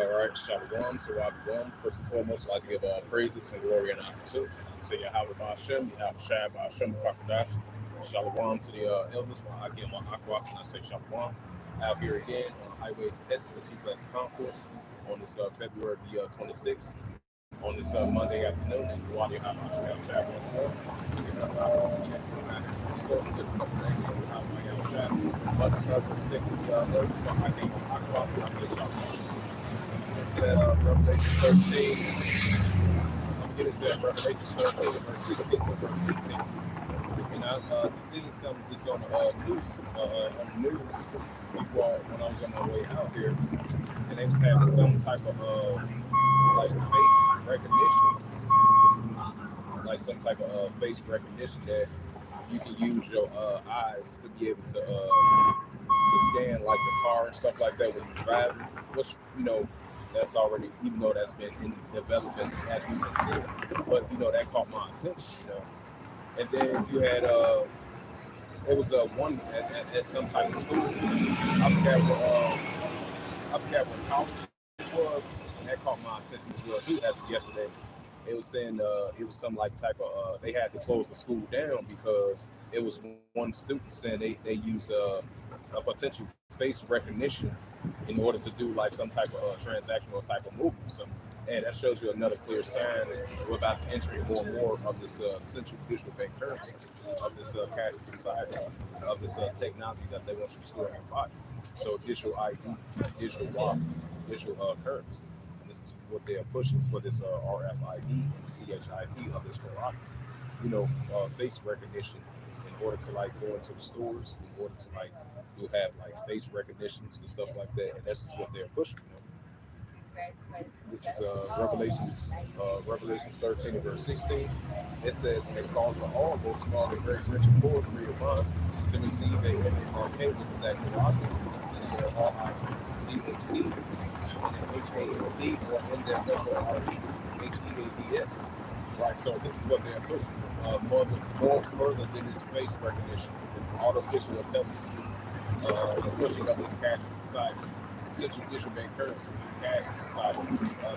All right, Shalom, Shalom. First and foremost, I'd like to give all praises and glory and honor to Yahweh Ba'Shem, Yahweh Shai Ba'Shem, Kakadash. Shalom to the elders, while I get my aqua and I say Shalom. Out here again on the highways of Hedges, the Chief Class Concourse, on this February the 26th, on this Monday afternoon, and Wadi Yahweh Shai once more. Giving us our chance to remind everyone. So, just a couple things here with Yahweh Shai. Much love, respect to the elders, while I get my aqua and I say Shalom. Into that Revelation 13. I'm gonna get into that Revelation 13, verse 16 to verse 18. And I seen some of this on the news before when I was on my way out here, and they was having some type of like face recognition, like some type of face recognition that you can use your eyes to be able to scan like the car and stuff like that when you're driving, which that's already, even though that's been in development as we've been seeing, but that caught my attention. And then you had it was one at some type of school. I forgot what college it was, and that caught my attention as well too. As of yesterday, it was saying it was some like type of they had to close the school down because it was one student saying they use a potential face recognition in order to do like some type of transactional type of movement. So, and that shows you another clear sign that we're about to enter more and more of this central digital bank currency, of this cashless society, of this technology that they want you to store in your body. So digital ID, digital wallet, digital currency. And this is what they are pushing for this RFID and the CHID of this Quran. Face recognition in order to like go into the stores, in order to like you have like face recognitions and stuff like that, and this is what they're pushing. This is Revelations 13 and verse 16. It says, "And it calls for all those small and very rich and poor, free of bond, to receive a heavenly arcade, which is that Quran, and their all HADC, and HAD, or HEADS. Right, so this is what they're pushing. More further than this face recognition, artificial intelligence, the pushing of this cashless society, central digital bank currency, cashless society,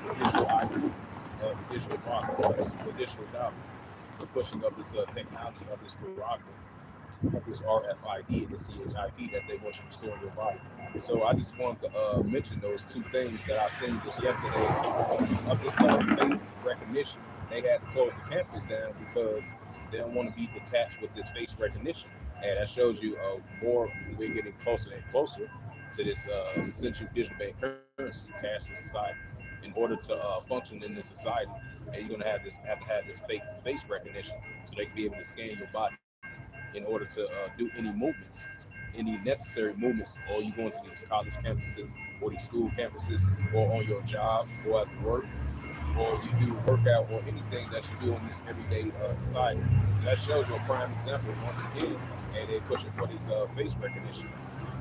the digital ID, the digital dollar, the digital dollar, the pushing of this technology of this Quran, of this RFID and the CHIP that they want you to store in your body. So I just wanted to mention those two things that I seen this yesterday of this face recognition. They had to close the campus down because they don't want to be detached with this face recognition. And that shows you more we're getting closer and closer to this central digital bank currency, cashless society. In order to function in this society, and you're gonna have to have this fake face recognition so they can be able to scan your body in order to do any movements, any necessary movements, or you going to these college campuses or these school campuses or on your job or at work or you do workout or anything that you do in this everyday society. So that shows you a prime example once again, and they're pushing for this face recognition,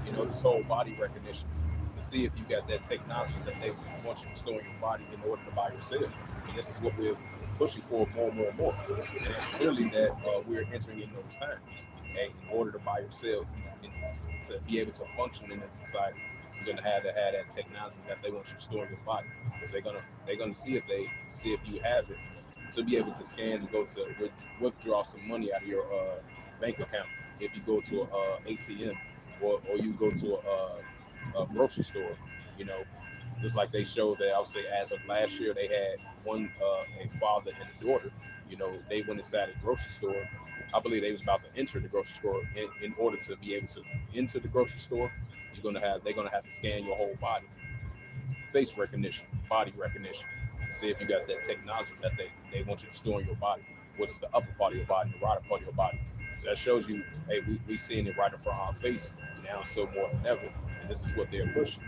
this whole body recognition to see if you got that technology that they want you to store in your body in order to buy or sell. And this is what we're pushing for more and more and more. And it's clearly that we're entering in those times. And in order to buy or sell, to be able to function in this society, you're gonna have to have that technology that they want you to store in your body, because they're gonna see if you have it to be able to scan and go to withdraw some money out of your bank account if you go to a ATM or you go to a grocery store. You know, just like they showed that I would say as of last year they had one a father and a daughter. They went inside a grocery store. I believe they was about to enter the grocery store. In order to be able to enter the grocery store, they're gonna have to scan your whole body, face recognition, body recognition, to see if you got that technology that they want you to store in your body, which is the upper part of your body, the right part of your body. So that shows you, hey, we seeing it right in front of our face now, so more than ever. And this is what they're pushing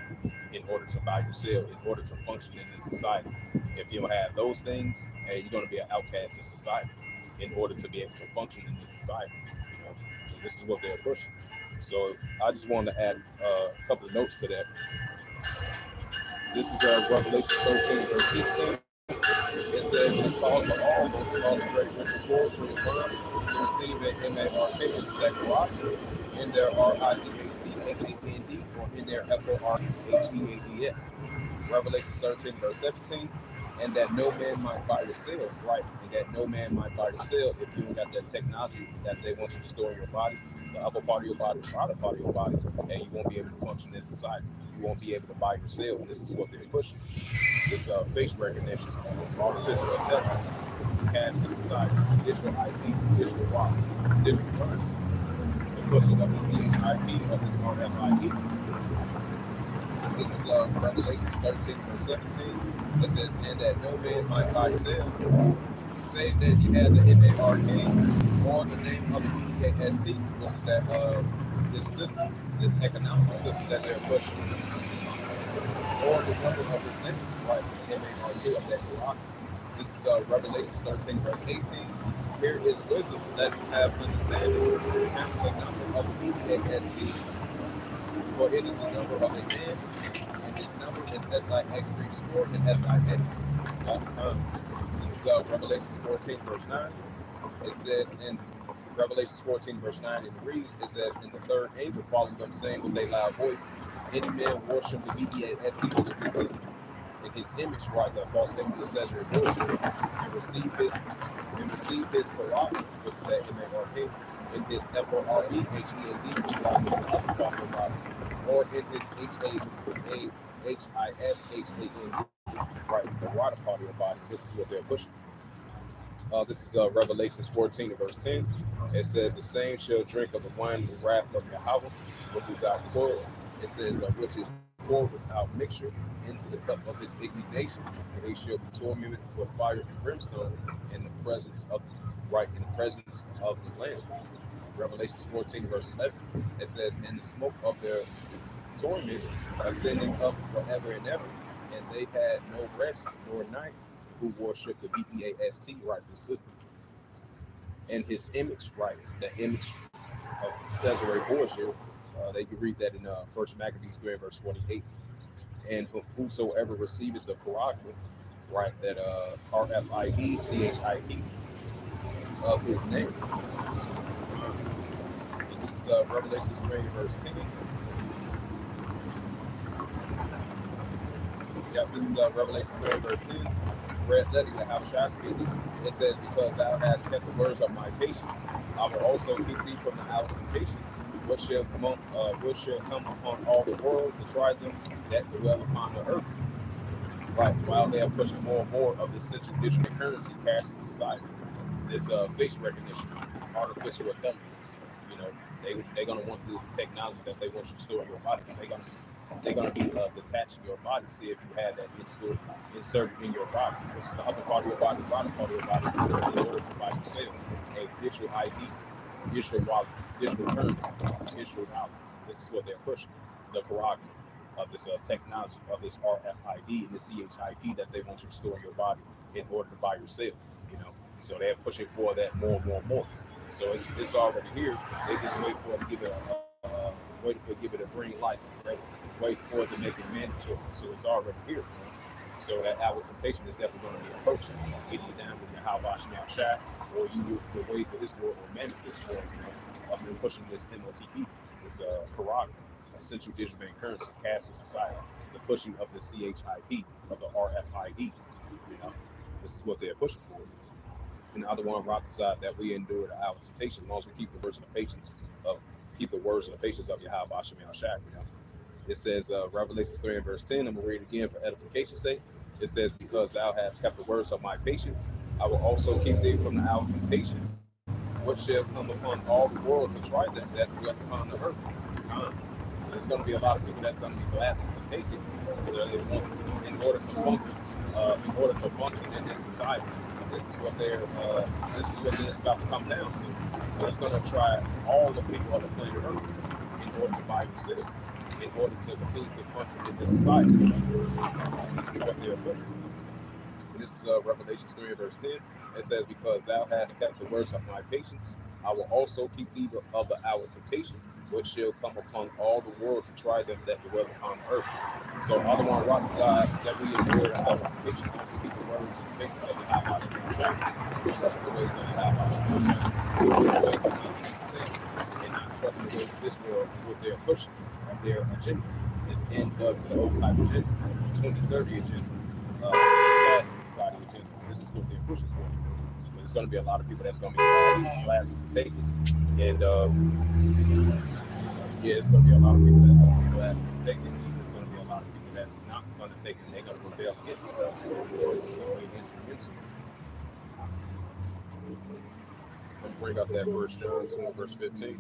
in order to buy or sell, in order to function in this society. If you don't have those things, hey, you're going to be an outcast in society in order to be able to function in this society. And this is what they're pushing. So I just wanted to add a couple of notes to that. This is Revelation 13, verse 16. It says, "And calls for all those small and great, rich and poor, free and bond, to receive an M-A-R-K into that garage, in their R-I-G-H-T-H-A-N-D, or in their F-O-R-E-H-E-A-D-S. Revelations 13, verse 17, and that no man might buy or sell, right? And that no man might buy or sell if you don't got that technology that they want you to store in your body, the upper part of your body, the bottom part of your body, and you won't be able to function in society. You won't be able to buy or sell, and this is what they're pushing. This face recognition, artificial intelligence, cash in society, digital ID, digital wallet, digital currency, the pushing of the CHIP of this RFID. This is Revelations 13, verse 17. It says, and that no man might buy or sell, save that he had the M-A-R-K or the name of the BDASC, which is that this system, this economic system that they're pushing, or the number of his name, right? The M-A-R-K of that Quran. This is Revelations 13, verse 18. Here is wisdom that have understanding, and the number of the BDASC, for it is the number of a man, and his number is SIX34 and SIX. This is Revelations 14, verse 9. It says in Revelations 14, verse 9, it reads, it says, and the third angel followed them, saying with a loud voice, any man worship the BDASC, which is the system, in his image, right, the false image of Caesar and bullshit, and receive his Quran, which is that M-A-R-K, in his F-O-R-E-H-E-N-D, which is the upper part of the body, or in his H-A-H-I-S-H-A-N-D, right, the water part of your body. This is what they're pushing. This is Revelations 14 and verse 10. It says, the same shall drink of the wine of the wrath of Yahweh, which is our poured. It says, which is poured without mixture into the cup of his indignation, and they shall be tormented with fire and brimstone in the presence of the Lamb. Revelations 14 verse 11. It says, and the smoke of their torment ascending up forever and ever, and they had no rest nor night who worship the BEAST, right, the system, and his image, right, the image of Caesar Borgia. They can read that in First Maccabees 3 verse 48. And whosoever receiveth the Quran, right, that RFID, CHIP of his name. And this is Revelations 3 verse 10. Yeah, this is Revelations 3 verse 10. Red letter, Yahushua speaking. It says, because thou hast kept the words of my patience, I will also keep thee from the hour of temptation, which shall come upon all the world to try them that dwell upon the earth. Right, while they are pushing more and more of this central digital currency cash in society, this face recognition, artificial intelligence. You know, they're gonna want this technology that they want you to store in your body. They're gonna be detaching your body, see if you have that inserted in your body, which is the upper part of your body, the bottom part of your body, in order to buy yourself a digital ID, digital wallet, digital currency, digital dollar. This is what they're pushing, the Quran of this technology of this RFID and the CHIP that they want you to store in your body in order to buy yourself. You know, so they're pushing for that more and more and more. So it's already here. They just wait for it to give it a green light, right? Wait for it to make it mandatory. So it's already here. So that our temptation is definitely going to be approaching, getting you down with your how washing out shot, or you with the ways of this world or manage this world. I've been pushing this MOTP, this Quran, essential digital bank currency, cash in society, the pushing of the CHIP of the RFID. You know, this is what they're pushing for. And the other one, prophesied that we endure our temptation, as long as we keep the words and the patience of Yahweh Shemel Shai. You know, it says Revelations 3 and verse 10. I'm gonna read it again for edification's sake. It says, because thou hast kept the words of my patience, I will also keep thee from the hour of temptation, which shall come upon all the world to try them that dwell upon the earth. There's going to be a lot of people that's going to be glad to take it, so they want, in order to function in this society. This is what it's about to come down to. It's going to try all the people on the planet Earth in order to buy yourself, in order to continue to function in this society. This is what they're pushing. And this is Revelation 3 verse 10. It says, because thou hast kept the words of my patience, I will also keep thee of the hour of temptation, which shall come upon all the world to try them that dwell upon the earth. So all the one prophesied that we endure in our temptation, not to keep the words and the faces of the Yahweh Shemashah, we trust in the ways of the Yahweh Shemashah, we which way we not to understand, and not trust in the ways of this world and what they're pushing of their agenda. It's in to the old type agenda, 2030 agenda, class society agenda. This is what they're pushing for. But there's going to be a lot of people that's going to be glad to take it, and yeah, it's going to be a lot of people that's going to be glad to take it. There's going to be a lot of people that's not going to take it. They're going to rebel against it. This is what we enter into. I'm going to bring up that 1 John 2 and verse 15.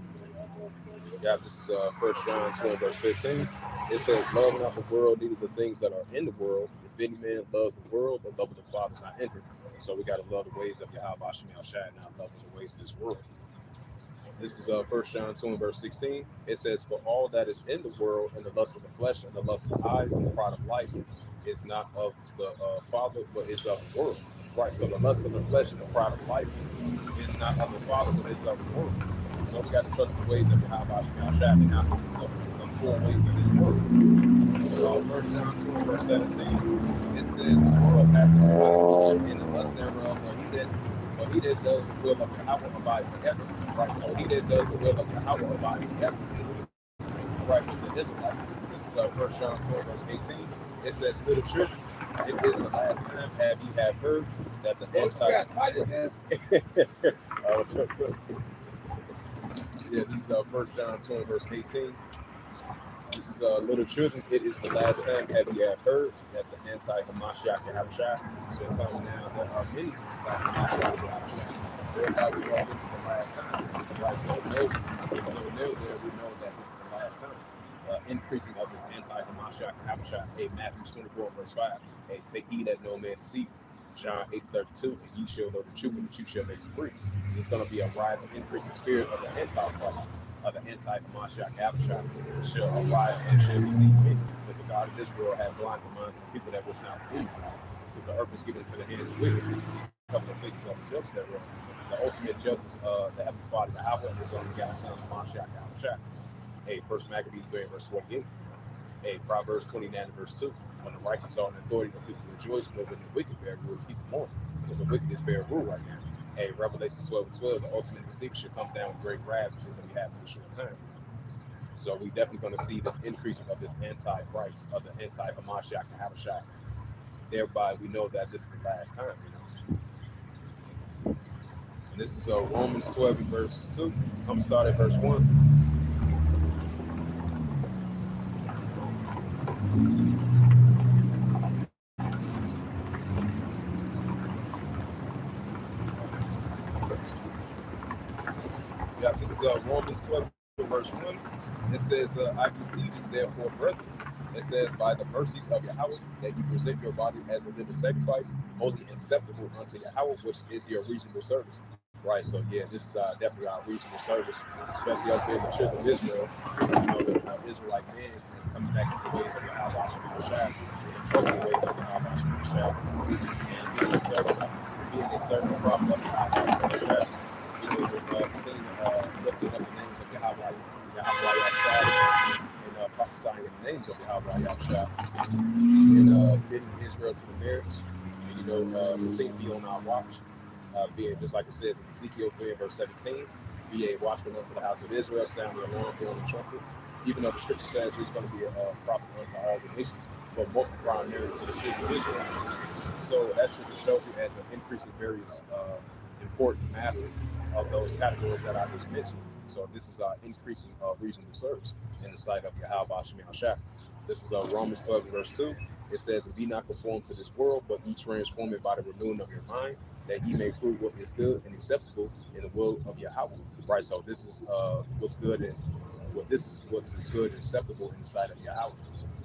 Yeah, this is 1 John 2 and verse 15. It says, love not the world, neither the things that are in the world. If any man loves the world, the love of the Father is not in him. So we got to love the ways of Yahweh Shemel Shai, not loving the ways of this world. This is 1 John 2 and verse 16. It says, for all that is in the world, and the lust of the flesh, and the lust of the eyes, and the pride of life, is not of the Father, but is of the world. Right, so the lust of the flesh and the pride of life is not of the Father, but is of the world. So we got to trust the ways of Yahweh Shemel Shai, and not the four ways of this world. 1 John 2 and verse 17, it says, the world passeth away, and the lust thereof, but he that does the will of Yahweh abide forever. Right, so he that does the will of Yahweh abide forever. Right, with the Israelites. This is 1 John 2 verse 18. It says, little children, it is the last time have ye have heard that the yeah, this is 1 John 2 verse 18. This is little children, it is the last time have ye have heard that the anti-Hamashiach Yahushua shall come now. There are many anti-Hamashiach Yahushua. Everybody we know this is the last time. Right, so there we know that this is the last time. Increasing of this anti-Hamashiach Yahushua. Hey, Matthew 24 verse 5. Hey, take heed that no man deceive. John 8:32, and ye shall know the truth, and the truth shall make you free. There's going to be a rise and increasing spirit of the Antichrist, of the anti-Hamashiach Yahushua, shall arise and shall deceive many. Because the God of this world had blinded the minds of people that wish not believe. Because the earth was given into the hands of wicked, because of the face of the judge thereof. The ultimate judge is the Heavenly Father, the Alpha, and His only begotten Son, Hamashiach Yahushua. Hey, 1 Maccabees 3 verse 48. Hey, Proverbs 29 verse 2. When the righteous are in authority, the people rejoice, but when the wicked bear rule, people mourn. Because the wicked is bear rule right now. Hey, Revelations 12 and 12, the ultimate deceit should come down with great wrath, which is going to be happening in a short time. So we definitely going to see this increasing of this anti-Christ, of the anti-Hamashiach Yahushua. Thereby, we know that this is the last time, you know. And this is Romans 12 and verse 2. I'm going to start at verse 1. Yeah, this is Romans 12, verse 1. It says, I beseech you, therefore, brethren, it says, by the mercies of Yahweh, that you present your body as a living sacrifice, holy and acceptable unto Yahweh, which is your reasonable service. Right, so yeah, this is definitely our reasonable service, especially us being the children of Israel. You know, the Israelite man is coming back to the ways of Yahweh Shemashah, and trusting the ways of Yahweh Shemashah, and being a servant prophet of Yahweh Shemashah. You know, continue lifting up the names of Yahweh Yahushua, and prophesying in the names of Yahweh Yahushua, and bidding Israel to the marriage, and continue to be on our watch, being just like it says in Ezekiel 3 verse 17, be a watchman unto the house of Israel, sound the alarm, blowing the trumpet. Even though the scripture says he's going to be a prophet unto all the nations, but most primarily to the children of Israel. So that should just shows you as an increasing various important matter of those categories that I just mentioned. So this is increasing reasonable service in the sight of Yahweh Shemel Shai. This is Romans 12 verse 2. It says, be not conformed to this world, but ye transform it by the renewing of your mind, that ye may prove what is good and acceptable in the will of Yahweh. Right, so this is what's good and what's good and acceptable in the sight of Yahweh,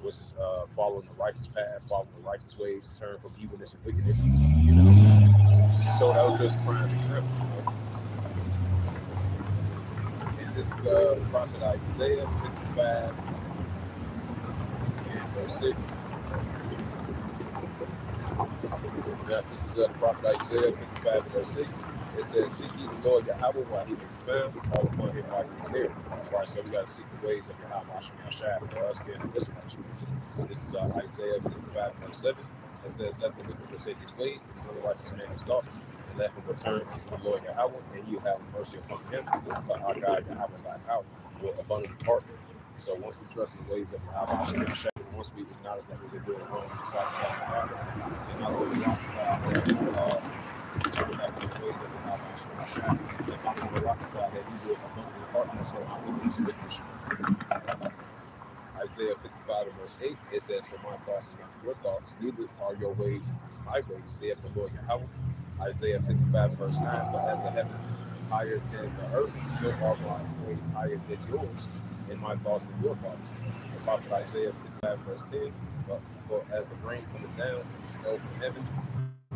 which is following the righteous path, following the righteous ways, turn from evilness and wickedness. You know, so that was just a prime example. You know? And this is the prophet Isaiah 55 and verse 6. Yeah, this is the prophet Isaiah 55 and verse 6. It says, seek ye the Lord Yahweh while he may be found, call upon him while he is near. Right, so we got to seek the ways of Yahweh Shai for us being an Israelite. This is Isaiah 55, verse 7. It says, let the wicked forsake his way, and the unrighteous man his thoughts, and let him return unto the Lord Yahweh, and he will have mercy upon him. So our God Yahweh thy power will abundantly pardon. So once we trust in the ways of Yahweh Shai, once we acknowledge that we've been doing wrong in the sight of God the Father, and not only walk aside, turn back to the ways of the Yahweh Shai, and not only walk aside that he will abundantly pardon us for our wickedness and wickedness. Isaiah 55 and verse 8, it says, for my thoughts are not your thoughts, neither are your ways my ways, saith the Lord Yahweh. Isaiah 55 verse 9, for as the heaven higher than the earth, so are my ways higher than yours, and my thoughts than your thoughts. The prophet Isaiah 55 verse 10, for as the rain cometh down and the snow from heaven,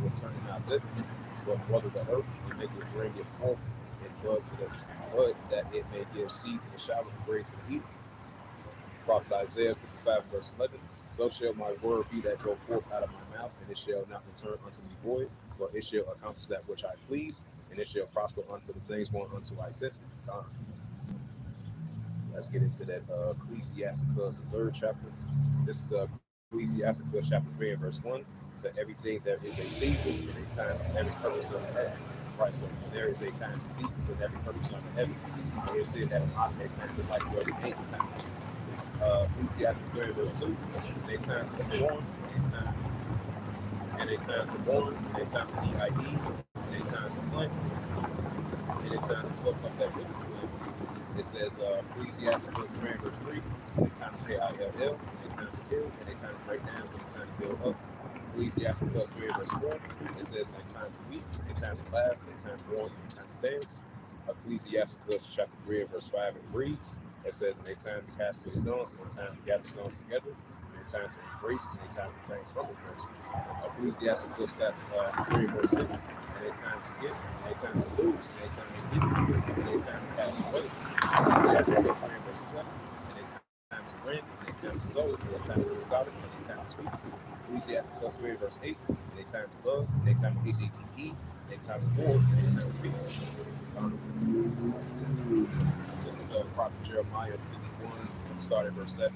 will turn not living, but water the earth, and make it bring it forth in blood to the bud, that it may give seed to the shower and bread to the eater. Prophet Isaiah 55 verse 11, so shall my word be that go forth out of my mouth, and it shall not return unto me void, but it shall accomplish that which I please, and it shall prosper unto the things whereunto I sent it. Let's get into that Ecclesiasticus, the third chapter. This is Ecclesiasticus chapter 3 and verse 1. To everything there is a season and a time for every purpose under heaven. Right, so there is a time to cease and every purpose under heaven. And you're seeing that a lot of that time, just like it was in ancient times. Ecclesiastes 3 verse 2. A time to be born, a time and a time to born, and a time to EIE, and a time to plant, and a time to pluck up that which is planted. It says Ecclesiastes 3 verse 3, and a time to KILL, and a time to build, and a time to break down, and a time to build up. Ecclesiastes 3 verse 4, it says a time to weep, a time to laugh, a time to mourn, and a time to dance. Ecclesiastes chapter 3 verse 5, it reads, it says a time to cast away stones, and a time to gather stones together, and a time to embrace, and a time to refrain from embrace. Ecclesiastes chapter 3 verse 6, and a time to get, and a time to lose, and a time to keep, and a time to pass away. Ecclesiastes 3 verse 7, and a time to rent, and a time to sow, and a time to be solid, and a time to speak. Ecclesiastes 3 verse 8, and a time to love, and a time to HATE, and a time to war, and a time to peace. This is Prophet Jeremiah 51, start at verse 7.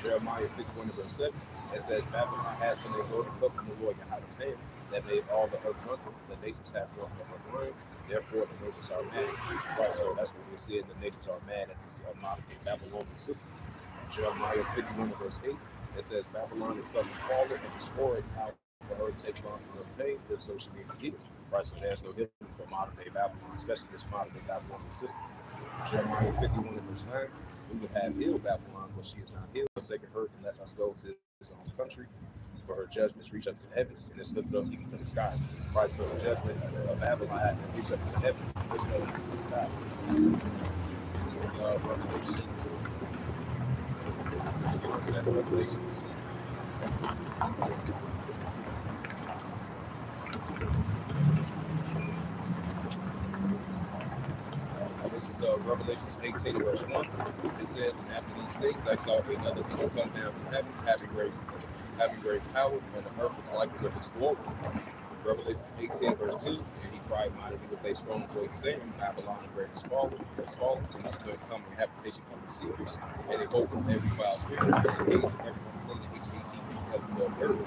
Jeremiah 51 verse 7. It says, Babylon has been a golden cup from the Lord Yahweh's hand that made all the earth drunken. The nations have drunk of her wine. Therefore, the nations are mad. Right, so that's what we said. The nations are mad at this modern Babylonian system. Jeremiah 51 verse 8. It says, Babylon is suddenly fallen and destroyed out for her to take long for her pain, and so she may be healed. Right, so there's no healing for modern day Babylon, especially this modern day Babylonian system. Jeremiah 51 verse 9. We would have healed Babylon, but she is not healed. Forsaken her and let us go to his own country. For her judgments reach up to the heavens, and it's lifted up even to the sky. Right, so the judgments of Babylon had to reach up to the heavens, lifted up even to the sky. And this is Revelations. Let's get into that Revelations. This is Revelations 18 verse 1. It says, and after these things I saw another angel come down from heaven, having great power, and the earth was like with his glory. Revelations 18 verse 2, and he cried mightily with a strong voice, saying, Babylon the great is fallen, and his good coming habitation of the seers, and a hope of every foul spirit, and a cage of every unclean HATE of the earth.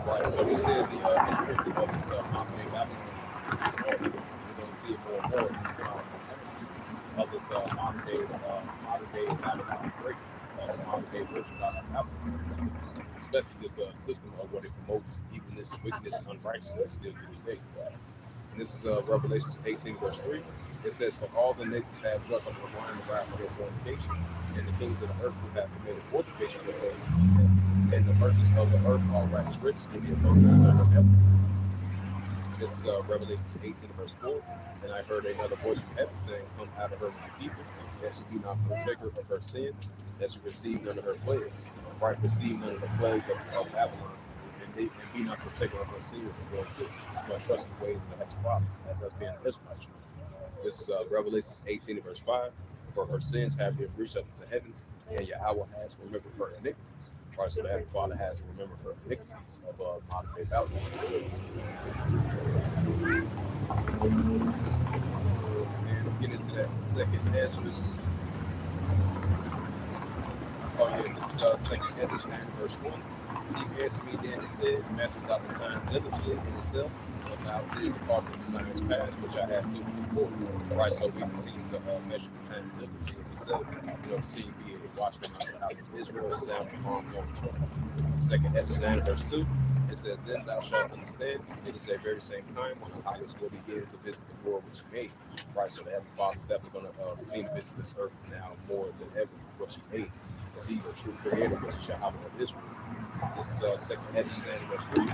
Right, so we said the influence of this modern day Babylon is we're going to see it more and more in these modern times of this modern day Babylon break, modern day version of Babylon, especially this system of what it promotes, evenness, wickedness, and unrighteousness still to this day. And this is Revelations 18 verse 3. It says, for all the nations have drunk of the wine of wrath of their fornication, and the kings of the earth who have committed fornication with them, and the merchants of the earth are waxed rich in the abundance of their heavens. This is Revelations 18 verse 4. And I heard another voice from heaven saying, come out of her, my people, that she be not partaker of her sins, that she receive none of her plagues. Right, receive none of the plagues of Babylon, and be not partaker of her sins as well too, but trust in the ways of the Heavenly Father, as us being an Israelite. This is Revelations 18 verse 5. For her sins have been reached up into heavens, and Yahweh has remembered her iniquities. Right, so the Heavenly Father has to remember her iniquities of modern day Babylon. And we get into that second Esdras. Oh yeah, this is second Esdras 9 verse 1. He answered me then and said, measure not the time diligently in itself, but thou seest the parts of the signs past, which I have told you before. All right, so we continue to measure the time diligently in itself, continue to be a watchman unto the house of Israel, sound the alarm, blowing the trumpet. Second Esdras 9 verse 2. It says, then thou shalt understand, it is that very same time when the highest will begin to visit the world which he made. Right, so the Heavenly Father is definitely going to continue to visit this earth now more than ever what he made, because he's a true creator, which is Yahweh of Israel. This is second Hedges, verse 3.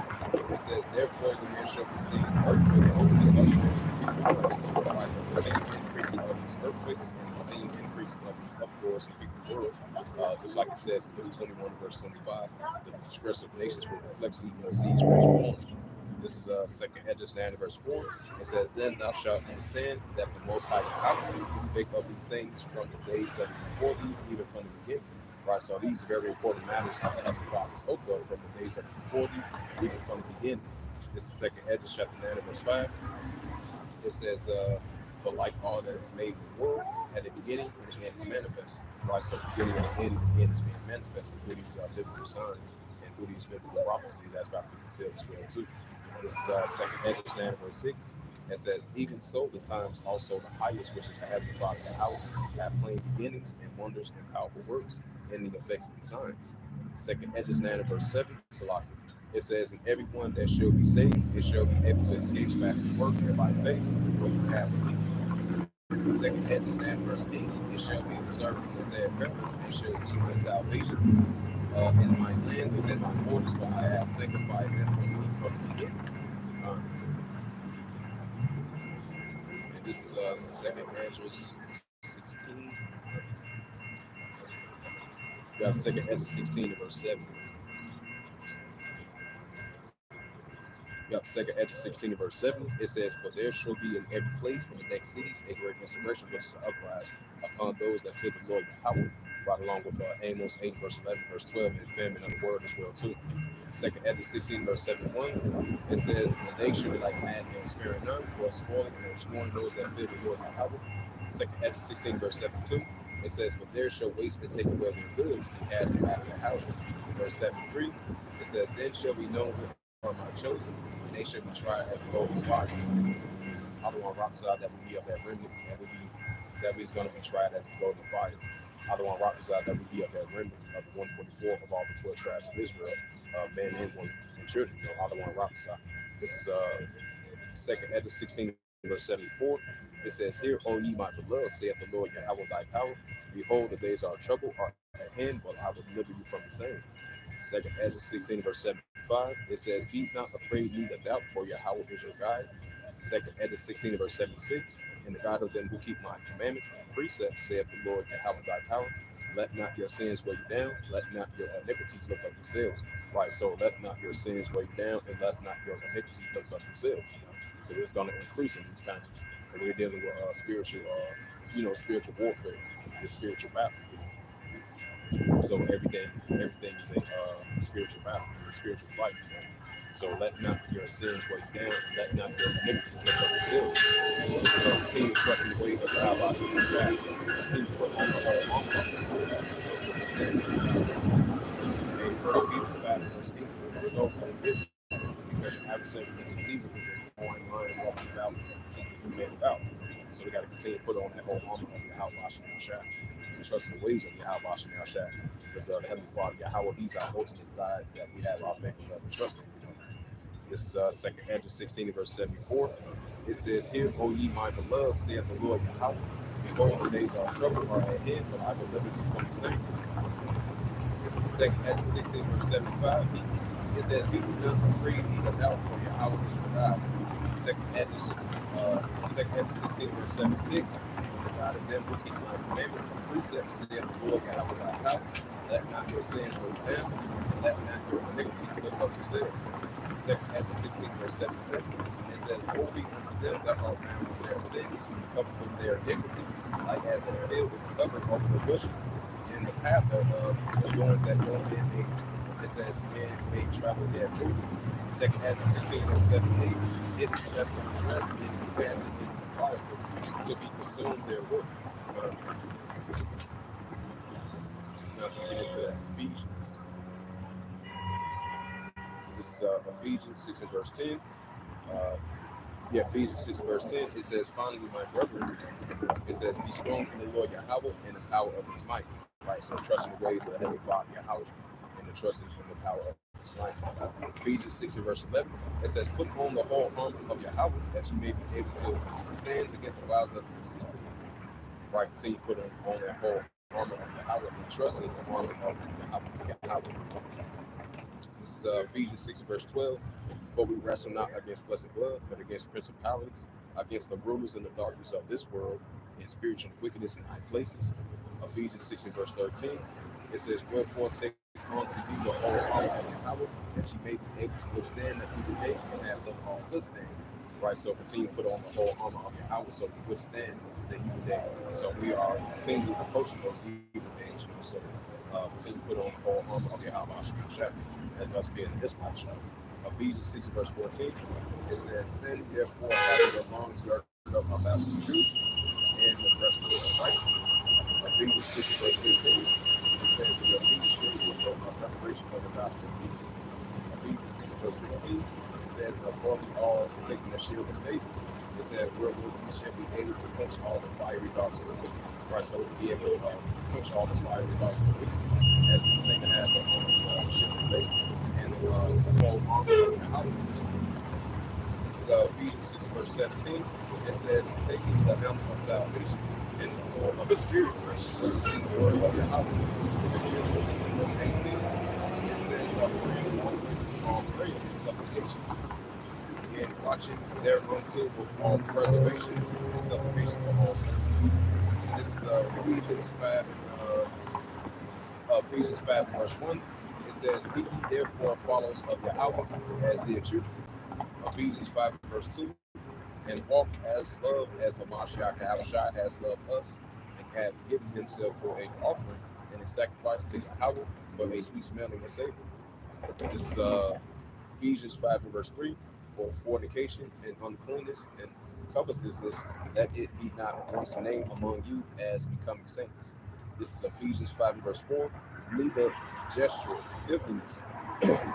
It says, therefore, when there shall be seen earthquakes, and uproars, and people world, like the continued increasing of these earthquakes and the continued increasing of these uproars in people's world, just like it says in Luke 21, verse 25, the distress of nations with perplexity and the seas raging on. This is second Hedges, verse 4. It says, then thou shalt understand that the Most High Yahweh spake of these things from the days of before thee, even from the beginning. Right, so these very important matters that the Heavenly Father spoke of from the days of before thee, even from the beginning. This is second Hedges, chapter 9, verse 5. It says, for like all that is made in the world, at the beginning and the end is manifested. Right, so the beginning and the end is being manifested through these biblical signs and through these biblical prophecies that's about to be fulfilled as well too. This is second Hedges 9, verse 6. It says, even so the times also the highest, which is the Heavenly Father Yahweh, have plain beginnings and wonders and powerful works, ending effects and signs. Second Hedges 9, verse 7, Salaki. It says, and everyone that shall be saved, it shall be able to escape back his work and by faith, what you have believed. Second Hedges 9, verse 8, it shall be observed from the sad purpose, and shall see my salvation in my land within my borders, for I have sanctified them for me from the beginning. And this is second Esdras 16. We got second Esdras 16 verse 7. Yep, second Esdras 16 verse 7. It says, for there shall be in every place in the next cities a great insurrection, which is an uprising upon those that fear the Lord Yahweh. Right along with Amos 8 verse 11 verse 12 and famine of the word as well too. Second Esdras 16 verse 71. It says, and they shall be like madmen, sparing none, who are spoiling and destroying those that fear the Lord Yahweh. Second Esdras 16 verse 72. It says, for there shall waste and take away their goods and cast them out of their houses. Verse 73. It says, then shall be known who are my chosen, and they shall be tried as a golden fire. I don't want to prophesy that we be of that remnant, that we is going to be tried as a golden fire. I don't want to prophesy that we be of that remnant of the 144 of all the 12 tribes of Israel, men and women and children. I don't want to prophesy. This is second Esdras 16 verse 74. It says, hear, O ye my beloved, saith the Lord Yahweh thy power. Behold, the days are trouble are at hand, but I will deliver you from the same. Second Esdras 16 verse 75. It says, be not afraid neither doubt, for Yahweh is your guide. Second Esdras 16 verse 76. And the God of them who keep my commandments and precepts, saith the Lord Yahweh thy power. Let not your sins weigh you down, let not your iniquities lift up themselves. Right, so let not your sins weigh you down, and let not your iniquities lift up themselves. Because it's going to increase in these times. And we're dealing with spiritual warfare, this spiritual battle. So everything is a spiritual battle, a spiritual fight. So let not your sins weigh you down, and let not your iniquities lift up themselves. So continue to trust in the ways of Yahweh and Shah. Continue to put on the whole armor. So you can stand between God and sin. And First Peter 5 verse 8. So in vision, because your adversary in the season is a roaring lion walking about, seeking who may devour. So we got to continue to put on that whole armor of Yahweh and Shah. And trust in the ways of Yahweh and Shah. Because the Heavenly Father, Yahweh, He's our ultimate God that we have our faith and love and trust in. This is second Esdras 16 verse 74. It says, hear, O ye my beloved, saith the Lord Yahweh. Behold, the days are trouble are at hand, but I will deliver you from the same. Second Esdras 16 verse 75. It says, be not afraid neither doubt, for Yahweh is your God. Second Esdras 16 verse 76. The God of them who keep my commandments and precepts, saith the Lord Yahweh thy power. Let not your sins weigh you down, and let not your iniquities lift up yourselves. Second at the 16th verse 77, it says, woe be unto them that are bound with their sins, covered with their iniquities, like as a field is covered over the bushes, and the path thereof, the doors that no man made. It says, men may travel there through. Second at the 16th verse 78, it is left undressed, it is cast into the fire to be consumed therewith. Uh, Now, if you get into that, Ephesians, this is Ephesians 6 and verse 10. Uh, Ephesians 6 and verse 10, it says, finally, my brethren, it says, be strong in the Lord Yahweh and the power of his might. Right, so trust in the ways of the Heavenly Father Yahweh and the trust in the power of his might. Ephesians 6 and verse 11, it says, put on the whole armor of Yahweh that you may be able to stand against the wiles of the deceiver. Right, continue to put on that whole armor of Yahweh and trust in the armor of Yahweh. This is Ephesians 6 verse 12. For we wrestle not against flesh and blood, but against principalities, against the rulers in the darkness of this world, and spiritual wickedness in high places. Ephesians 6 and verse 13. It says, wherefore take unto you the whole armor of Yahweh, that ye may be able to withstand the evil day, and have done all to stand. Right, so continue to put on the whole armor of Yahweh so we withstand the evil day. So we are continually approaching those evil days, so continue to put on the whole armor of Yahweh. As us being in this watch. Ephesians 6 verse 14, it says, stand therefore having your loins girded up about the truth and the breastplate of righteousness. Ephesians 6 verse 15, it says, your feet should be for a preparation of the gospel of peace. Ephesians 6 verse 16, it says, above all, taking the shield of faith, it says, wherewith we shall be able to quench all the fiery darts of the wicked. Right, so we'll be able to quench all the fiery darts of the wicked as we continue to have the shield of faith and the whole armor of Yahweh. This is Ephesians 6 verse 17. It says, taking the helmet of salvation and the sword of the Spirit, which is in the word of Yahweh. Ephesians 6 verse 18. It says, praying always with all prayer and supplication, and watching thereunto with all preservation and supplication for all saints. And this is Ephesians 5 verse 1. It says, be ye therefore followers of Yahweh as dear children. Ephesians 5 verse 2. And walk as love as Hamashiach Yahushua has loved us, and have given himself for an offering and a sacrifice to Yahweh for a sweet smelling savor. This is Ephesians 5 and verse 3. For fornication and uncleanness and covetousness, that it be not once named among you as becoming saints. This is Ephesians 5 and verse 4. Neither gesture, filthiness,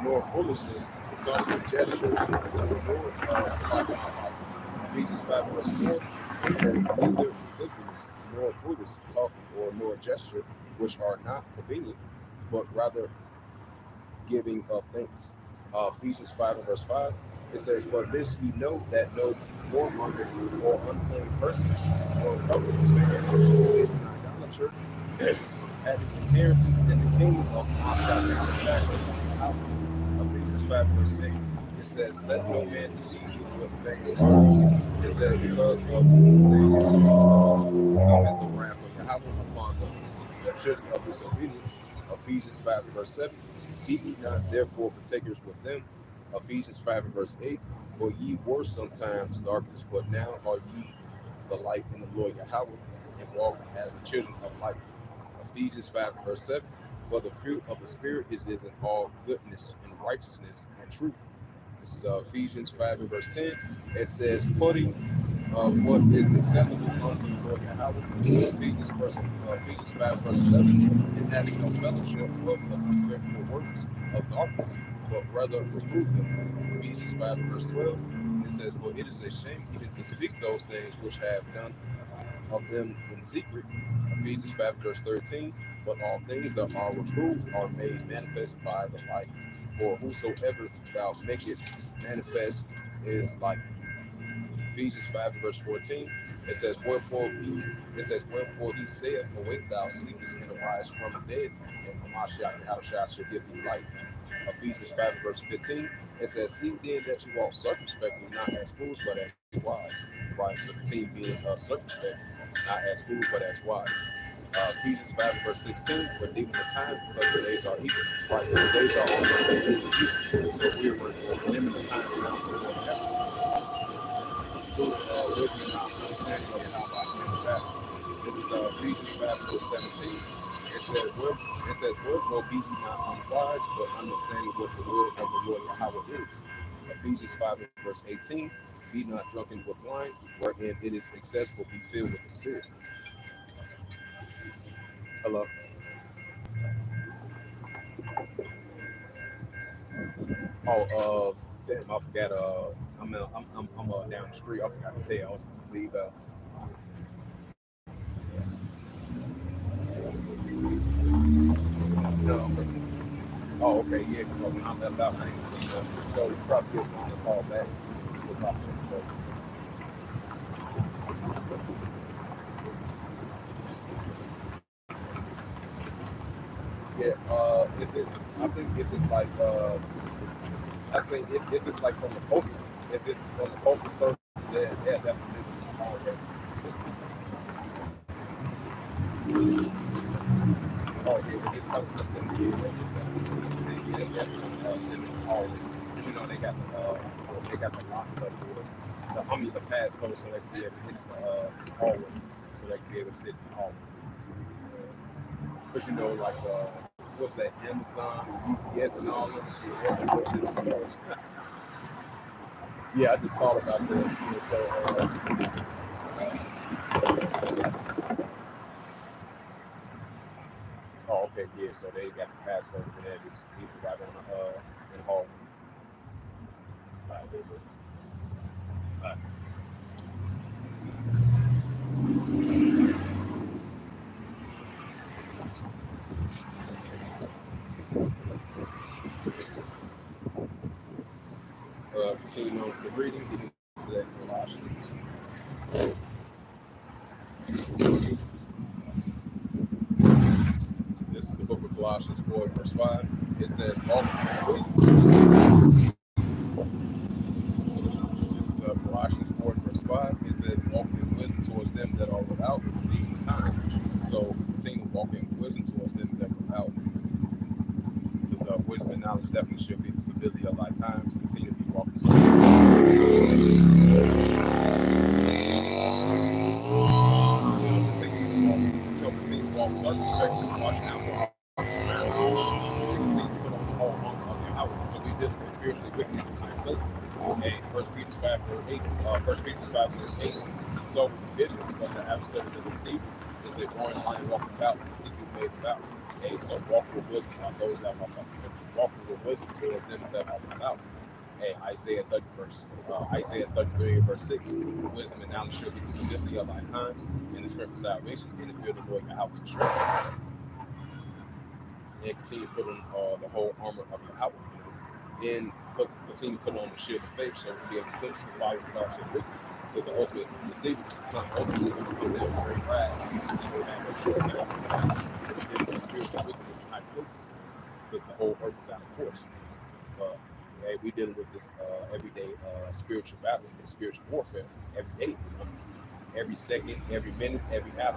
nor foolishness, talking with gestures, nor sloppy mouths. Ephesians 5 verse 4, it says, neither filthiness, nor foolish talking, or nor gesture, which are not convenient, but rather giving of thanks. Ephesians 5 and verse 5, it says, for this ye know that no whoremonger or unclean person or covetous man is an idolater, having inheritance in the kingdom of God. Ephesians 5 verse 6, it says, let no man deceive you with vain words. It says, because of these things cometh the wrath of Yahweh upon the children of disobedience. Ephesians 5 verse 7, be ye not therefore partakers with them. Ephesians 5 verse 8, for ye were sometimes darkness, but now are ye the light in the Lord Yahweh, and walk as the children of light. Ephesians 5 verse 7, for the fruit of the Spirit is in all goodness and righteousness and truth. This is Ephesians 5 and verse 10. It says, putting what is acceptable unto the Lord Yahweh. Ephesians 5 verse 11, and having no fellowship with the ungrateful works of darkness, but rather reprove them. Ephesians 5 verse 12, it says, for it is a shame even to speak those things which have done of them in secret. Ephesians 5 verse 13, but all things that are reproved are made manifest by the light. For whosoever thou makest manifest is like. Ephesians 5 verse 14, wherefore he saith, awake thou sleepest and arise from the dead, and Hamashiach Yahushua shall give thee light. Ephesians 5 verse 15, it says, see then that you walk circumspectly, not as fools, but as wise. Right, so continue being circumspect, not as fools, but as wise. Ephesians 5 verse 16, redeeming the time because the days are evil. Right, so the days are evil. So we're redeeming the time now for what happened. Through wisdom and understanding of how God made that. This is Ephesians 5 verse 17. It says, wherefore be ye not unwise, but understanding what the will of the Lord Yahweh is. Ephesians 5 verse 18, be not drunken with wine, wherein it is excess, but be filled with the Spirit. Hello. Damn, I forgot. I'm down the street. I forgot to tell. Leave. No. Oh, okay, yeah. Because when I left out, I didn't see them. So you probably get on the call back. We'll talk to them. Yeah. If it's, I think if it's like, I think if it's like from the postal, if it's from the postal service, then yeah, definitely already. Oh yeah, if it's coming from them, yeah, they definitely send it already. But you know they got the lock up for it. The passcode so they can be able to hit the hallway, so they can be able to sit in the hallway. Because you know, like what's that, Amazon, UPS, and all that shit. That shit on the roads. Yeah, I just thought about that. Yeah, so, oh, okay, yeah. So they got the passcode for that. Just leave it right on in the hallway. All right, there you go. All right. Continue on the reading, getting to that Colossians. This is the book of Colossians 4, verse 5. It says, walk in wisdom. This is Colossians 4, verse 5. It says, walk in wisdom towards them that are without, redeeming the time. So continue to walk in wisdom towards them that are without. Because wisdom and knowledge definitely should be the stability of our times. Continue to be walking so. Continue to walk circumspectly, watching out for our surroundings. Continue to put on the whole armor of your hour. So we deal with spiritually wickedness in high places. And First Peter 5 verse 8, First Peter 5 verse 8, is so vigilant because the adversary of the deceiver is a roaring lion walking about, and the secret made about. And so walk with wisdom on those that walk with wisdom towards them that are without. And Isaiah 33 verse 6, wisdom and knowledge shall be the stability of thy times, and the strength of salvation, and the fear of the Lord your house is strength. And continue to put on the whole armor of your house, and continue to put on the shield of faith so we be able to quench the fire of darts and wicked. Because the ultimate deceiver is ultimately going to come down with great wrath and have no short time. We did the spiritual wickedness in high places because the whole earth is out of course. Hey, we dealing with this everyday spiritual battle, and spiritual warfare every day, every second, every minute, every hour,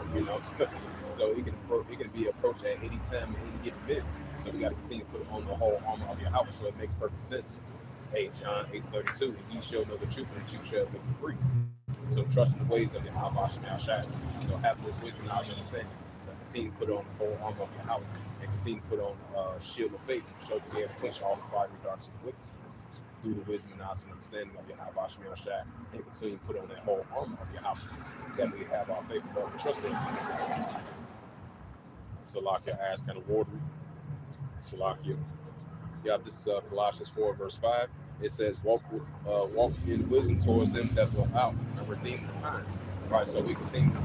So it can be approached at any time, at any given minute. So we got to continue to put on the whole armor of your house, so it makes perfect sense. It's John 8:32, and ye shall know the truth, and the truth shall make you free. So trust in the ways of your house, have this wisdom, knowledge, and understanding. Continue to put on the whole armor of your house, and continue to put on shield of faith, so you be able to quench all the fiery darts of the wicked through the wisdom and knowledge and understanding of your house, and continue to put on that whole armor of your house, that we have our faith, love, and trust in. Salakia asked kind of watery. Salakia. Yeah, this is Colossians 4, verse 5. It says, walk in wisdom towards them that will out and redeem the time. Right, so we continue to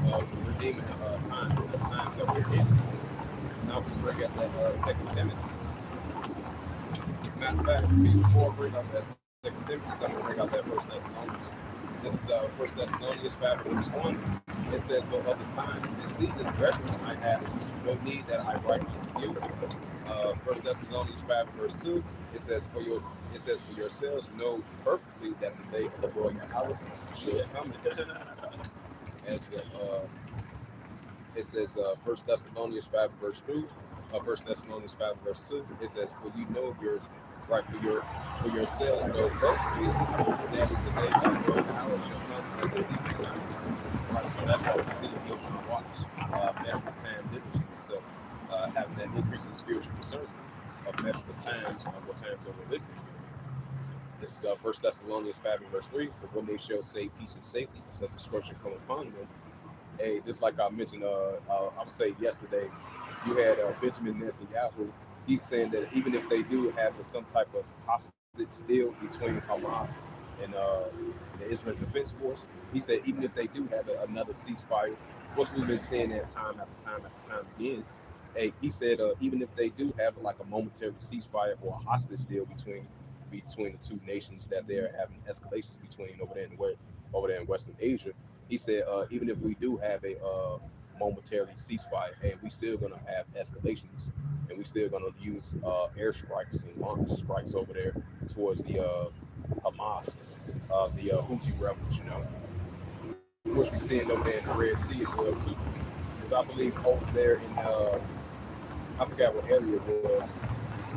redeem the times that we're in. Now, if we bring up that Second Timothy. Matter of fact, before I bring up that Second Timothy, I'm going to bring out that First Thessalonians. This is First Thessalonians 5, verse 1. It says, but other times and seasons, brethren, I have no need that I write unto you. First Thessalonians 5, verse 2. It says, for yourselves know perfectly that the day of the Lord Yahweh shall come as It says 1 Thessalonians 5 verse 2, 1 Thessalonians 5 verse 2. It says, for you know your right for yourselves know perfectly that the day of your hour shall come as a thief in the night. Right, so that's why we continue to be on our watch, measure the time diligently. So having that increase in spiritual discernment of measure the times of what times that we're living in. This is 1 Thessalonians 5 and verse 3. For when they shall say peace and safety, such destruction come upon them. Hey, just like I mentioned, I would say yesterday, you had Benjamin Netanyahu. He's saying that even if they do have some type of hostage deal between Hamas and the Israel Defense Force, he said even if they do have another ceasefire, which we've been seeing that time after time after time again. Hey, he said even if they do have like a momentary ceasefire or a hostage deal between the two nations that they're having escalations between over there in Western Asia, he said, even if we do have a momentary ceasefire, and we still gonna have escalations, and we still gonna use airstrikes and launch strikes over there towards the Hamas, the Houthi rebels, which we're seeing over there in the Red Sea as well too. Because I believe over there in I forgot what area it was.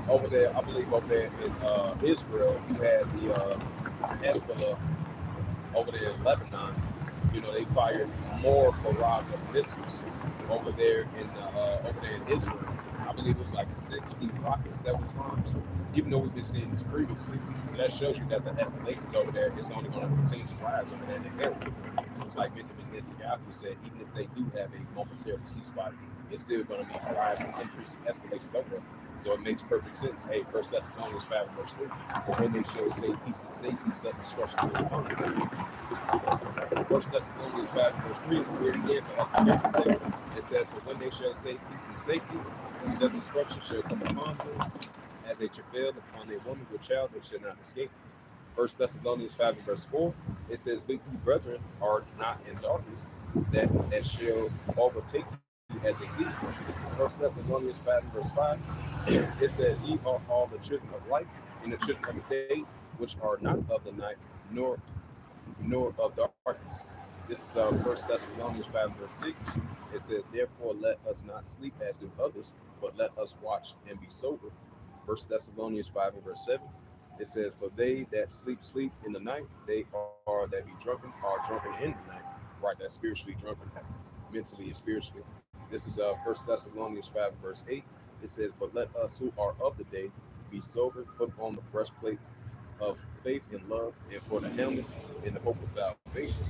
Over there, I believe over there in Israel, you had the Hezbollah over there in Lebanon. They fired more barrage of missiles over there in Israel. I believe it was like 60 rockets that was launched, even though we've been seeing this previously. So that shows you that the escalations over there is only going to continue to rise over there in the area. Just like Benjamin Netanyahu said, even if they do have a momentary ceasefire, it's still going to be a rise and increasing escalations over there. So it makes perfect sense. Hey, 1 Thessalonians 5 verse 3. For when they shall say peace and safety, sudden destruction will come. 1 Thessalonians 5 verse 3, we read again for application's sake. It says, for when they shall say peace and safety, sudden destruction shall come upon them, as a travail upon a woman with child, they shall not escape. 1 Thessalonians 5 verse 4, it says, but you brethren are not in darkness, that shall overtake you as a thief. 1 Thessalonians 5 verse 5, it says, ye are all the children of light and the children of the day, which are not of the night, nor of darkness. This is 1 Thessalonians 5 verse 6. It says, therefore let us not sleep as do others, but let us watch and be sober. 1 Thessalonians 5 and verse 7. It says, for they that sleep in the night, they are that be drunken, are drunken in the night. Right, that's spiritually drunken, mentally and spiritually. This is 1 Thessalonians 5 and verse 8. It says, but let us who are of the day be sober, put on the breastplate of faith and love, and for the helmet in the hope of salvation.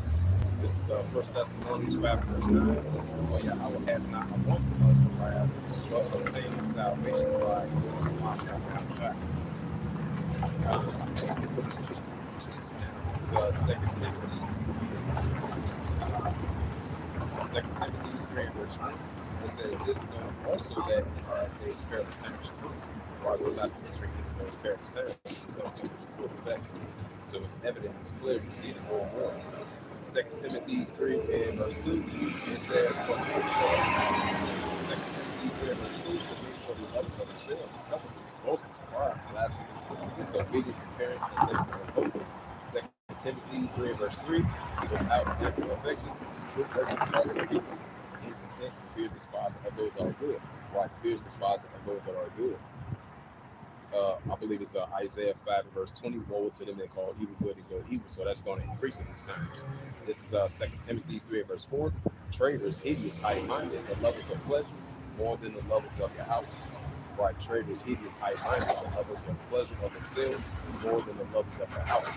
This is 1 Thessalonians 5 verse 9. For Yahweh has not appointed us to wrath, but obtain salvation by Mashiach. This is 2 Timothy 3 verse 1. It says, this know also that in the last days perilous times shall come. While we're about to enter into those perilous times, it's going to come into full effect. So it's evident, it's clear, you see the whole world. 2 Timothy 3 and verse 2, it says, for men shall, 2 Timothy 3 and verse 2, for men shall be lovers of themselves, covetous, boasters, pride, blasphemous, disobedience to parents, and living for hope. 2 Timothy 3 and verse 3, without natural affection, true purpose, false allegiance, incontent, fears despising of those that are good. Right, fears despising of those that are good. I believe it's Isaiah 5 verse 20, woe to them that call evil good and good evil. So that's going to increase in these times. This is 2 Timothy 3 verse 4, traitors, hideous, high-minded, the lovers of pleasure more than the lovers of Yahweh. Right, traitors, hideous, high-minded, the lovers of pleasure of themselves more than the lovers of Yahweh.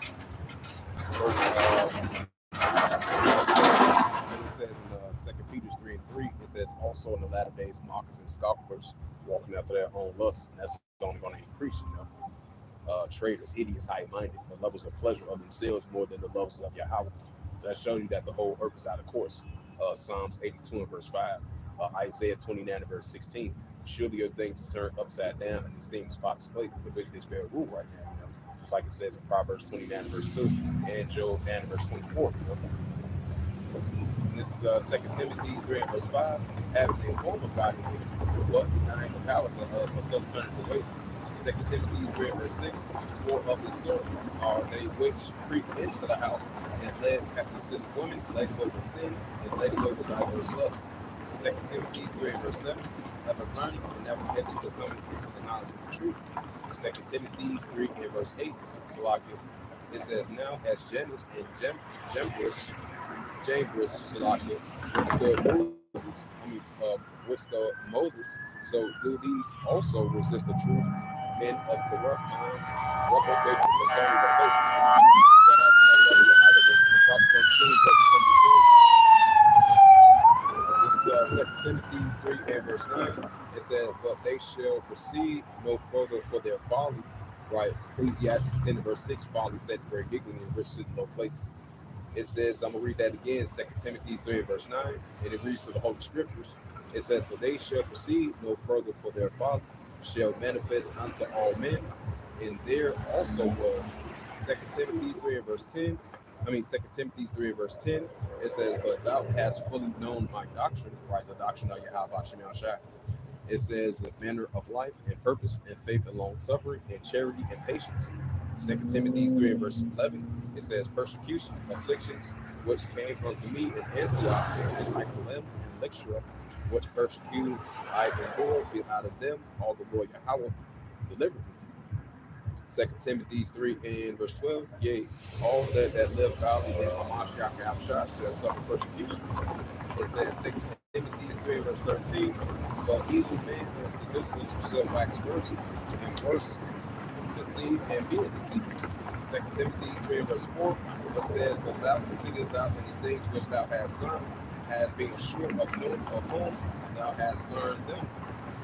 It says in 2 Peter 3 and 3, it says, also in the latter days, mockers and scoffers walking after their own lust, and that's only going to increase, traitors, idiots, high-minded, the lovers of pleasure of themselves more than the lovers of Yahweh. That shows you that the whole earth is out of course. Psalms 82 and verse 5, Isaiah 29 and verse 16. Surely your things is turned upside down and these things spots plate. The bigger this bear rule right now, just like it says in Proverbs 29 and verse 2 and Job 9 and verse 24. And this is 2 Timothy 3 and verse 5, having a form of godliness, but denying the powers for such turning away. 2 Timothy 3 and verse 6, for of this sort are they which creep into the house and led after sinning women, led away with sin, and led away with diverse lusts. Second Timothy 3 and verse 7. Never learning and never able to coming into the knowledge of the truth. Second Timothy 3 and verse 8. Salakia. It says, now as Janus and Jambres, Salakia, withstood Moses, withstood Moses, so do these also resist the truth, men of corrupt minds, reprobates concerning the faith. Shout out to my brother Yahweh, the prophets on the scene, this is 2 Timothy 3 and verse 9. It says, but they shall proceed no further for their folly. Right? Ecclesiastes 10 and verse 6, folly said very giggling and rich in low places. It says, I'm going to read that again, 2 Timothy 3 and verse 9, and it reads to the Holy Scriptures. It says, for they shall proceed no further for their folly, shall manifest unto all men. And there also was 2 Timothy 3 and verse 10. It says, but thou hast fully known my doctrine, right? The doctrine of Yahweh Shem Yahshua. It says the manner of life and purpose and faith and long suffering and charity and patience. 2 Timothy 3 and verse 11, it says persecution, afflictions, which came unto me in Antioch and Iconum and Lystra, which persecuted I endured, be out of them all the Lord Yahweh delivered me. 2 Timothy 3 and verse 12, yea, all that live godly in Hamashiach Yahshua shall suffer persecution. It says 2 Timothy 3 and verse 13, but evil men and seducers shall wax worse and worse, deceive and be deceived. 2 Timothy 3 and verse 4, it says, but thou continuest thou in the things which thou hast learned, as being assured of whom thou hast learned them.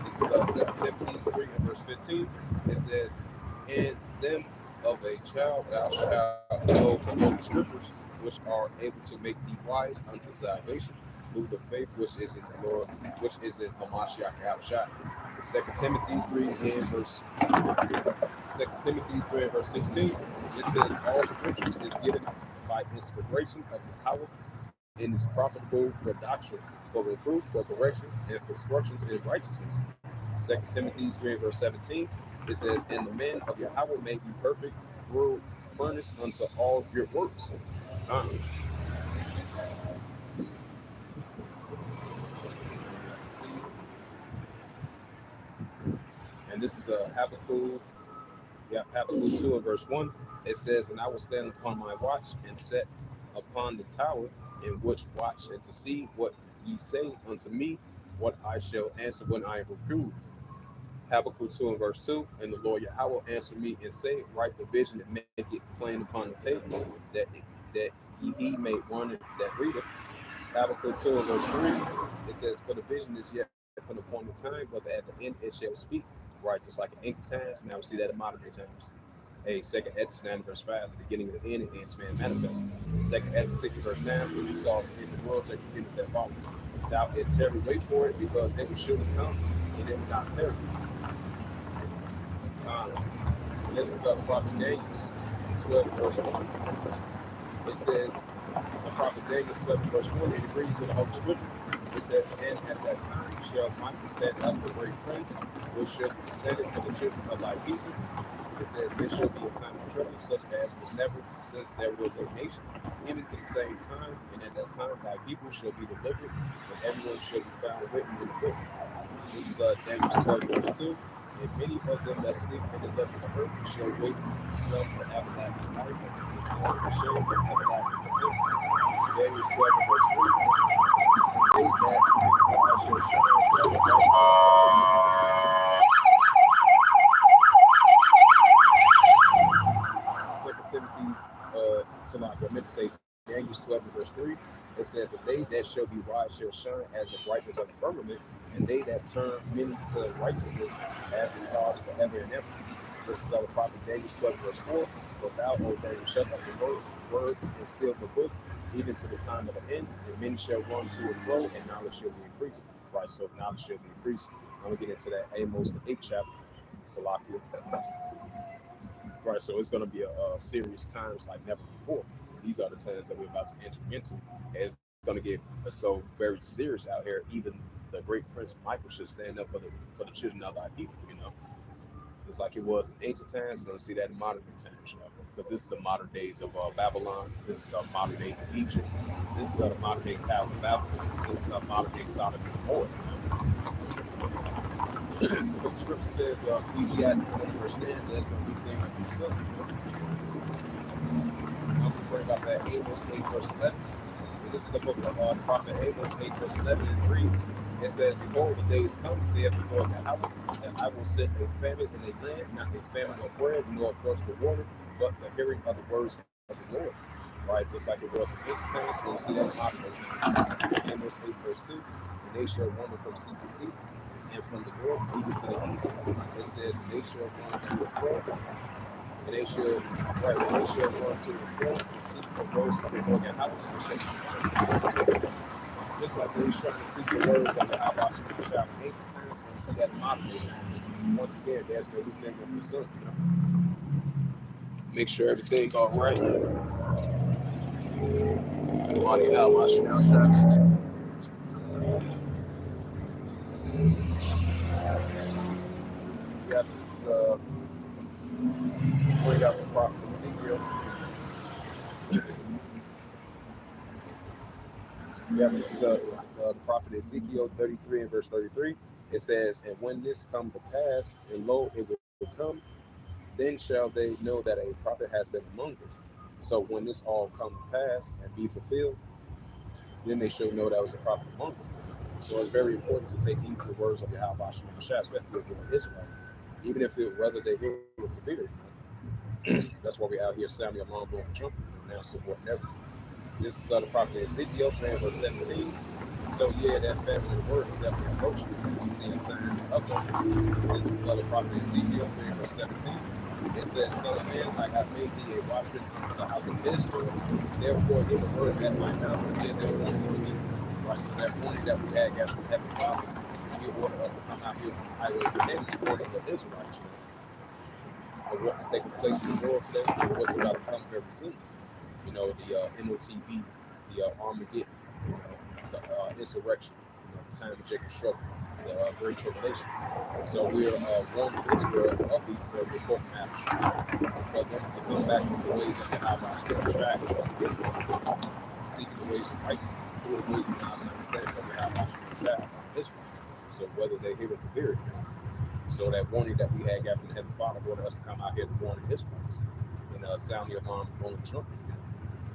This is 2 Timothy 3 and verse 15. It says, in them of a child thou shalt know the Holy Scriptures, which are able to make thee wise unto salvation, through the faith which is in the Lord, which is in Hamashiach Yahushua. 2 Timothy 3 and verse 16. It says, all Scriptures is given by inspiration of Yahweh and is profitable for doctrine, for reproof, for correction, and for instructions in righteousness. 2 Timothy 3 and verse 17, it says, and the men of Yahweh may be perfect, through furnace unto all good works. Let's see. And this is a Habakkuk 2 and verse 1. It says, and I will stand upon my watch and set upon the tower, in which watch and to see what ye say unto me, what I shall answer when I am reproved. Habakkuk 2 and verse 2, and the Lord Yahweh answered me and say, write the vision and make it plain upon the table, that he may warn it that readeth. Habakkuk 2 and verse 3, it says, for the vision is yet for the appointed time, but at the end it shall speak. Right, just like in ancient times, now we see that in modern day times. Second Hedges 9 verse 5, the beginning of the end, and its man manifested. Second Hedges 6 verse 9, when he saw in the world that he that follow. Thou it tarry, wait for it, because it will surely come, and it will not tarry. This is Prophet Daniel's 12 verse 1. It says, the Prophet Daniel's 12 verse 1, it agrees to the Holy Scripture. It says, and at that time shall Michael stand up the great prince, which shall be extended for the children of thy people. It says, there shall be a time of trouble, such as was never since there was a nation, even to the same time, and at that time thy people shall be delivered, and everyone shall be found written in the book. This is Daniel 12 verse 2. And many of them that sleep in the dust of the earth shall wake some to everlasting life, and some to shame and everlasting contempt. Daniel 12 verse 3. They that shall shine. 2 Timothy's I meant to say Daniel 12 verse 3. It says that they that shall be wise shall shine as the brightness of the firmament, and they that turn many to righteousness as the stars forever and ever. This is the prophet Daniel 12 verse 4. But thou, O Daniel, shut up the words and seal the book, even to the time of the end, and many shall run to and fro, and knowledge shall be increased. Right, so knowledge shall be increased. I'm going to get into that Amos, the 8th chapter, Salakia. Right, so it's going to be a serious times like never before. These are the times that we're about to enter into. And it's going to get so very serious out here. Even the great Prince Michael should stand up for the children of thy people. It's like it was in ancient times. You're going to see that in modern times. because this is the modern days of Babylon. This is the modern days of Egypt. This is the modern day Tower of Babel. This is the modern day Sodom and Gomorrah. But the scripture says, Ecclesiastes 1 verse 10, there's no new thing under the sun. I'm going to bring up that Amos 8 verse 11. And this is the book of the prophet Amos 8 verse 11. It reads, it says, behold, the days come, saith the Lord Yahweh, and I will send a famine in a land, not a famine of bread, nor a thirst for water, but the hearing of the words of the Lord. Right, just like it was in ancient times, we'll see that in modern day. Amos 8 verse 2, and they shall wander from sea to sea, and from the north even to the east. It says, they shall run to the front, and they shall run to the front to seek the words of the Lord Yahweh. Just like they trying to seek the words of the Yahweh in ancient times, we see that in modern day times. Once again, there's no new thing under the sun. Make sure everything all right. Money out my shots. Yeah, this is bring out the prophet Ezekiel. Yeah, this is the prophet Ezekiel 33 and verse 33. It says, and when this come to pass, and lo, it will come, then shall they know that a prophet has been among them. So when this all come to pass and be fulfilled, then they shall know that was a prophet among them. So it's very important to take heed to the words of Yahweh Shemashah, especially if you're an Israelite. Even if it, whether they hear it or forbid it. That's why we're out here sounding the alarm, blowing the trumpet, now support never. This is the prophet Ezekiel, verse 17. So yeah, that family of words definitely approaching. We see the signs of them. This is the prophet Ezekiel, verse 17. It says, son of man, I have made thee a watchman unto the house of Israel. Therefore, hear the words at my mouth, and then there warning for me. Right, so that warning that we had after the Heavenly Father, he ordered us to come out here on the highways and hedges, according to the Israelites, of what's taking place in the world today, and what's about to come very soon. You know, the NOTB, the Armageddon, the insurrection, the time of Jacob's trouble, the Great Tribulation. So we're warning Israel of these very important matters for them to come back to the ways of Yahweh, track, trust in Israel, seeking the ways of righteousness, through the ways of God's understanding of Yahweh, Israelites. So whether they hear it or fear it. So that warning that we had after the Heavenly Father wanted us to come out here to warn the Israelites and sound the alarm, blowing the trumpet,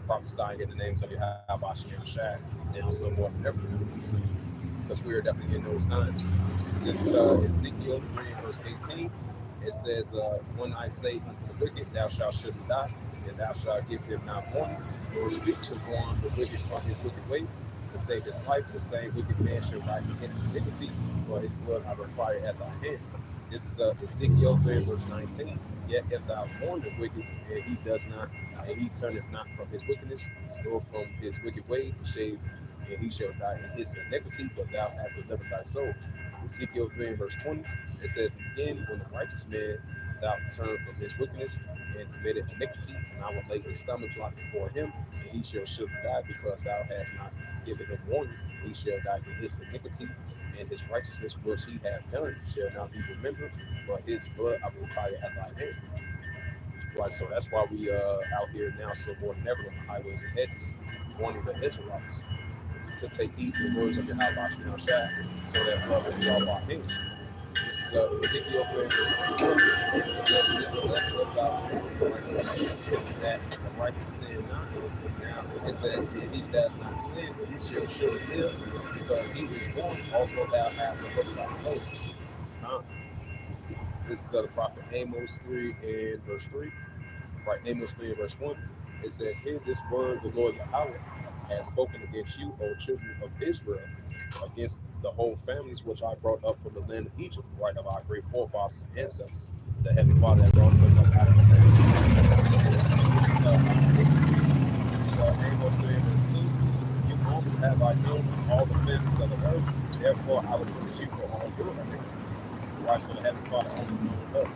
prophesying in the names of Yahweh Shai, and also more than ever, because we are definitely in those times. This is Ezekiel 3 verse 18. It says, when I say unto the wicked, thou shalt surely die, and thou shalt give him not warning, nor speak to warn the wicked from his wicked way, to save his life, the same wicked man shall die against iniquity, for his blood I require at thy hand. This is Ezekiel 3 verse 19. Yet if thou warn the wicked, and he does not, and he turneth not from his wickedness, nor from his wicked way to shave, and he shall die in his iniquity, but thou hast delivered thy soul. Ezekiel 3 verse 20, it says, again, when the righteous man thou turn from his wickedness and committed iniquity, and I will lay a stomach block before him, and he shall surely die, because thou hast not given him warning. He shall die in his iniquity, and his righteousness which he hath done shall not be remembered, but his blood I will require at thy hand. Right, so that's why we out here now so more than ever on the highways and hedges, warning the Israelites to take heed to the words of Yahweh Shai, so that blood will be off our hands. This is Ezekiel 3 verse 21. It says, nevertheless, if thou warn the righteous that the righteous sin not. Now it says, if he does not sin, he shall surely live, because he is born, although thou hast delivered thy soul. This is the prophet Amos 3 and verse 3. Right, Amos 3 and verse 1. It says, hear this word, the Lord Yahweh has spoken against you, O children of Israel, against the whole families which I brought up from the land of Egypt, right, of our great forefathers and ancestors, the Heavenly Father that brought us up out of the land. This is Amos 3 and verse 2. You only have I known all the families of the earth, therefore I will punish you for all your iniquities. Right, so the Heavenly Father only knows us.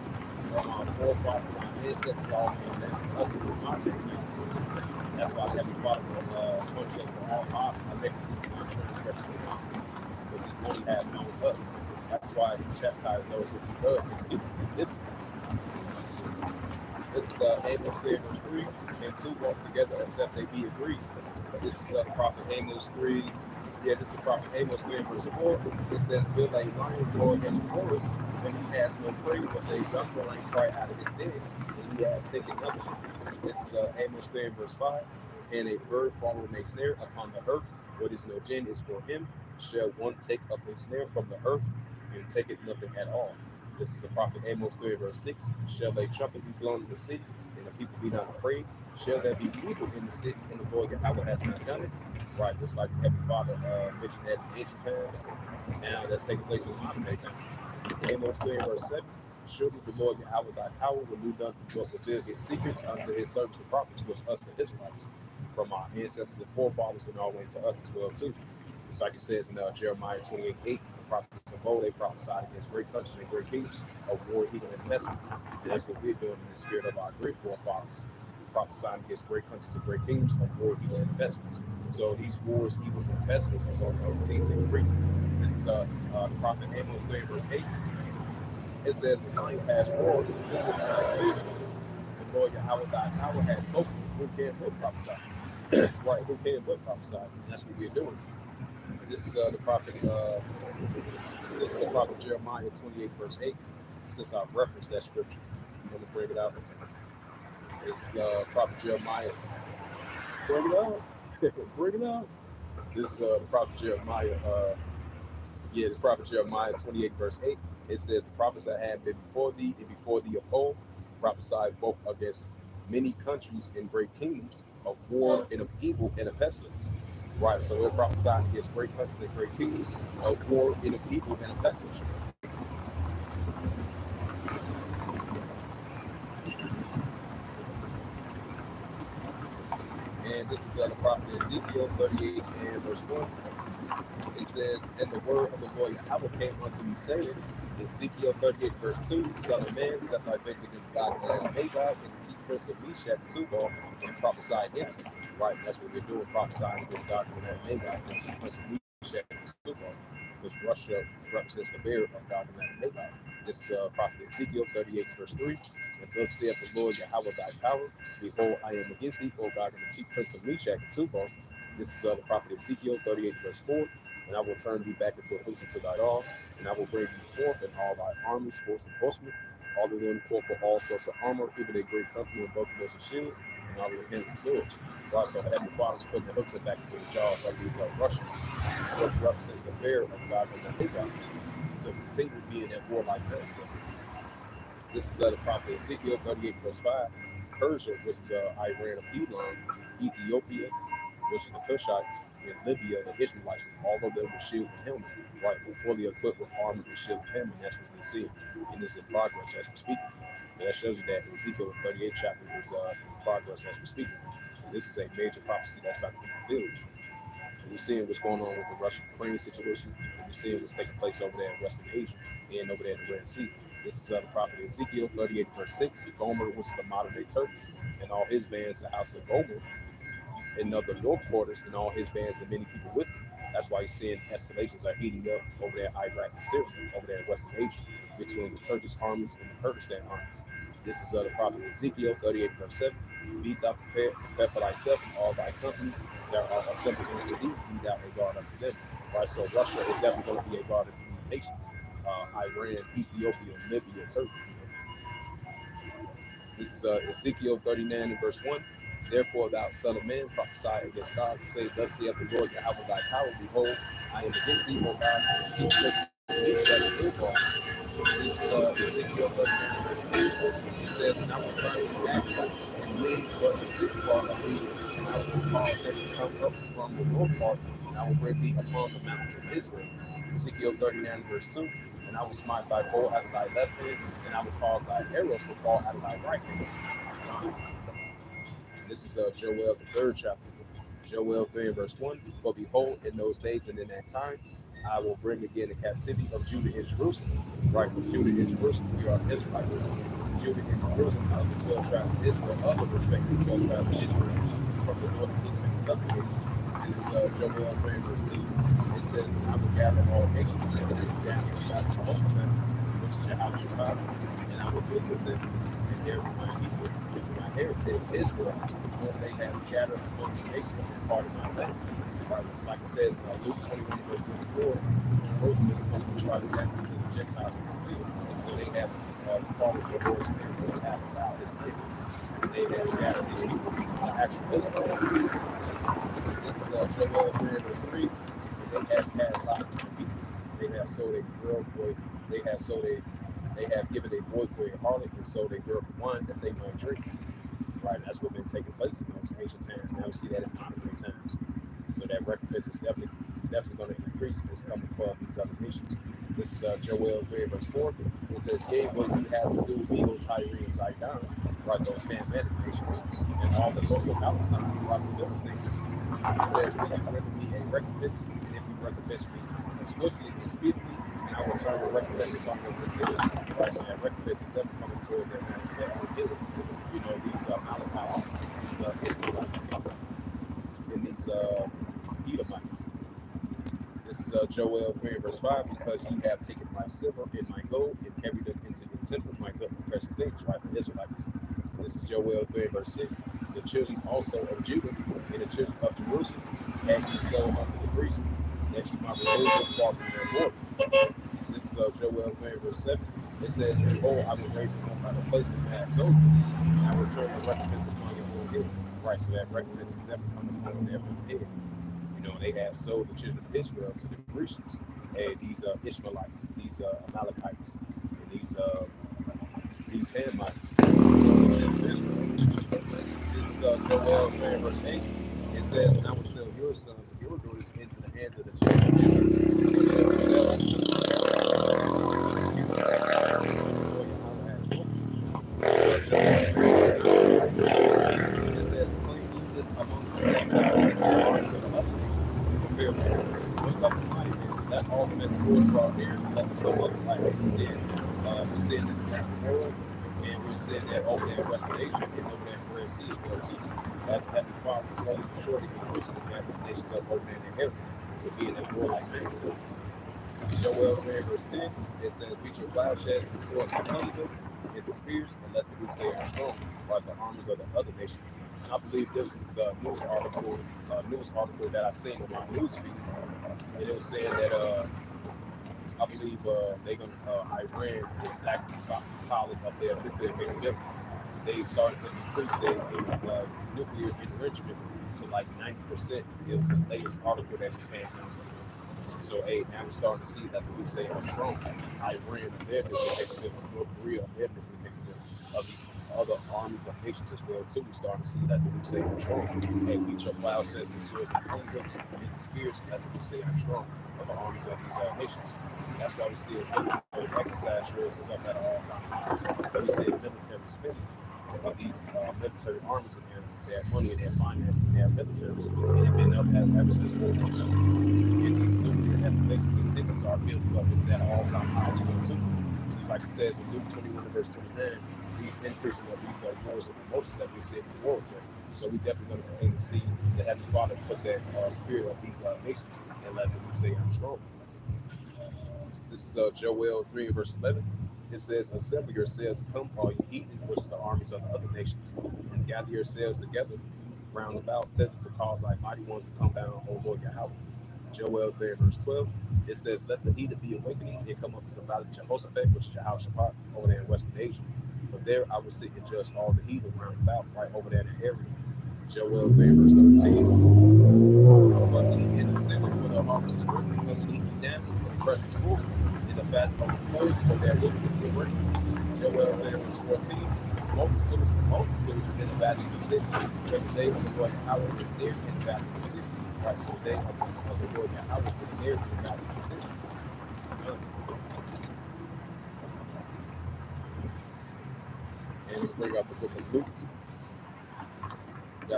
From our forefathers, our ancestors, all came down to us in the modern times. That's why the Heavenly Father will punish us for all our iniquities and our transgressions and our sins, because He only has known us. That's why He chastised those who He loved, His people, His Israelites. This is Amos 3 verse 3, and two walk together except they be agreed. This is the prophet Amos 3. Yeah, this is the prophet Amos 3 verse 4. It says, will a lion roar in the forest when he has no prey, but a young lion cry out of his den, and he had taken nothing. This is Amos 3 verse 5. And a bird following a snare upon the earth, what is no gin is for him, shall one take up a snare from the earth, and take it nothing at all. This is the prophet Amos 3 verse 6. Shall a trumpet be blown in the city, and the people be not afraid? Shall there be evil in the city, and the Lord Yahweh has not done it? Right, just like the Heavenly Father mentioned that in ancient times. Now that's taking place in modern day times. Amos 3 verse 7. Surely the Lord Yahweh thy power will do nothing but reveal his secrets unto his servants the prophets, which us the Israelites, from our ancestors and forefathers, and all the way to us as well too. It's like it says in Jeremiah 28:8, the prophets of old, they prophesied against great countries and great kingdoms of war, evil, and investments. And that's what we're doing in the spirit of our great forefathers, prophesying against great countries and great kingdoms of war, evil, and investments. So these wars, evils, and investments is on the continue to increase. This is the prophet Amos 3 verse 8. It says, the lion has roared, the Lord Yahweh thy power has spoken. Who can but prophesy? Right, who can but prophesy? And that's what we're doing. This is the prophet. This is the prophet Jeremiah 28 verse 8. Since I referenced that scripture, I'm going to bring it out. This is prophet Jeremiah. Bring it out. Bring it out. This is the prophet Jeremiah. The prophet Jeremiah 28 verse 8. It says, the prophets that have been before thee and before thee of old prophesied both against many countries and great kingdoms of war and of evil and of pestilence. Right, so we're prophesying against great countries and great kingdoms of war and of evil and of pestilence. And this is the prophet Ezekiel 38 and verse 1. It says, and the word of the Lord Yahweh came unto me, saying, Ezekiel 38 verse 2, Son of man, set thy face against God in the land of Magog, and the chief prince of Meshach and Tubal, and prophesy against him. Right, and that's what we're doing, prophesying against God in the land of Magog, and the chief prince of Meshach and Tubal, which Russia represents the bearer of God in the land of Magog. This is prophet Ezekiel 38 verse 3. And thus saith the Lord Yahweh thy power, behold, I am against thee, O God, and the chief prince of Meshach and Tubal. This is the prophet Ezekiel 38 verse 4. And I will turn thee back into a hasten to thy laws, and I will bring thee forth in all thy armies, horse and horsemen, all of them call for all sorts of armor, even a great company of bucklers and shields, and all of them hand and swords. Right, so the Heavenly Father's putting the hooks back into the jaws of these Russians, which represents the bear of God and the God to continue being at war like that. So this is the prophet Ezekiel 38 verse 5. Persia, which is Iran of Elam, Ethiopia, which is the Cushites, in Libya, the Ishmaelites, all of them with shield and helmet, right? We're fully equipped with armor and shield and helmet. That's what we see. And this is in progress as we speak. So that shows you that Ezekiel 38 chapter is in progress as we speak. And this is a major prophecy that's about to be fulfilled. And we're seeing what's going on with the Russian-Ukraine situation, and we're seeing what's taking place over there in Western Asia and over there in the Red Sea. This is the prophet Ezekiel 38 verse 6. Gomer, which is the modern day Turks, and all his bands, the house of Gomer, in the north quarters, and all his bands and many people with him. That's why you're seeing escalations are heating up over there in Iraq and Syria, over there in Western Asia, between the Turkish armies and the Kurdistan armies. This is the prophet Ezekiel 38 verse 7. Be thou prepared, prepare for thyself and all thy companies that are assembled unto thee, be thou a guard unto them. Right, so Russia is definitely going to be a guard unto these nations. Iran, Ethiopia, Libya, Turkey. This is Ezekiel 39 and verse 1. Therefore, thou son of man, prophesy against God, say, thus saith the Lord Yahweh thy power, behold, I am against thee, O God, and the chief prince of Meshach and Tubal. This is Ezekiel 39 verse 3. It says, and I will turn thee back and leave but the sixth part of thee, and I will cause them to come up from the north part, and I will bring thee upon the mountains of Israel. Ezekiel 39 verse 2. And I will smite thy bow out of thy left hand, and I will cause thy arrows to fall out of thy right hand. This is Joel, the third chapter. Joel 3 and verse 1. For behold, in those days and in that time, I will bring again the captivity of Judah and Jerusalem. Right, with Judah and Jerusalem, we are Israelites. Judah and Jerusalem are the 12 tribes of Israel, other respective 12 tribes of Israel, from the northern kingdom and the southern kingdom. This is Joel 3 and verse 2. It says, I will gather all nations and bring them down to God's most of them, which is Yahweh Shabbat, and I will live with them, and there is my people. inheritance Israel, whom they have scattered among the nations and parted my land. Right, just like it says in Luke 21, verse 24, Jerusalem is going to be trodden down into the Gentiles with the field. So they have part of the Lord's spirit, they have allowed his people. They have scattered his people, actual Israelites. This is Joel 3, verse 3. And they have cast lots for the people. They have sold a girl for they have given a boy for a harlot and sold a girl for wine that they might drink. Right, that's what been taking place in those ancient times. Now we see that in modern day times. So that recompense is definitely going to increase. It's coming for these other nations. This is Joel 3, verse 4. It says, yea, what ye have to do with me, O Tyre and Zidon, right, those Hamitic nations, and all the coast of Palestine, right, the Philistines. It says, will you render me a recompense? And if you recompense me swiftly and speedily, and I will turn the recompense upon your hill. Right, so that recompense is definitely coming towards that hill. You know, these Amalekites, these Ishmaelites, and these Edomites. This is Joel 3, verse 5, because ye have taken my silver and my gold and carried them into your temple, my good and precious things, right? The Israelites. This is Joel 3, verse 6. The children also of Judah and the children of Jerusalem have ye sold unto the Grecians, that ye might remove them far from their border. This is Joel 3, verse 7. It says, behold, I will raise them up by the place where I have sold them, and I will turn the recompense upon your own head. Right, so that recompense is never coming upon their own head. You know, they have sold the children of Israel to the Grecians, and these Ishmaelites, these Amalekites, and these Hamites. So the children of Israel. This is Joel 3, verse 8. It says, and I will sell your sons and your daughters into the hands of the children of Judah, which shall be sell unto the it says, proclaim ye this amongst the Gentiles, the arms of the other nations, prepare for wake up the mighty men, let all men the Lord draw near, and let them come up. Like as we said this in that world, and we said that over there in West Asia and over there in Red Sea is well too. That's that the Father slowly but surely increasing the nations up over there in their area to be in that warlike mindset. Joel 3, verse 10, it says, beat your plowshares and swords and honeyguts into spears, and let the weak say I'm strong, like the armies of the other nations. And I believe this is a news article that I seen on my news feed, and it was saying that I believe they're gonna Iran is stockpiling up their nuclear capability. They started to increase their nuclear enrichment to like 90%. It was the latest article that just came out. So, hey, now we're starting to see that the weak say I'm strong. Iran, their nuclear capability, North Korea, their nuclear capability, of these other armies of nations as well, too. We starting to see that the weak say I'm strong. And beat your plowshares and swords and honeyguts into spears, and let the weak say I'm strong, of the armies of these nations. That's why we see military exercise drills up at all time. We see military spending of these military armies and their money and their finance and their militaries. And it's been up ever since World War II. And these nuclear escalations and tensions are building up. It's at an all-time high as well too. Just like it says in Luke 21 verse 29, these increasing of these wars and emotions that we see in the world today. So we definitely going to continue to see the Heavenly Father put that spirit of these nations and let them say I'm strong. This is Joel 3 verse 11. It says, assemble yourselves, come all you heathen, which is the armies of the other nations, and gather yourselves together round about thither to cause thy mighty ones to come down, O Lord Yahweh. Joel 3 verse 12. It says, let the heathen be awakening and come up to the valley of Jehoshaphat, which is Jehoshaphat, over there in Western Asia. But there I will sit and judge all the heathen round about, right over there in the area. Joel 3 verse 13. But he in the center where the harvest is great, come and eat ye down, for the press is full, and the fats overflow, for their wickedness is great. Joel 3 verse 14. Multitudes in the valley of the city, for the day of the Lord Yahweh is near in the valley of the city. Right, so the day of the Lord Yahweh is near in the valley of the city. And we bring out the book of Luke.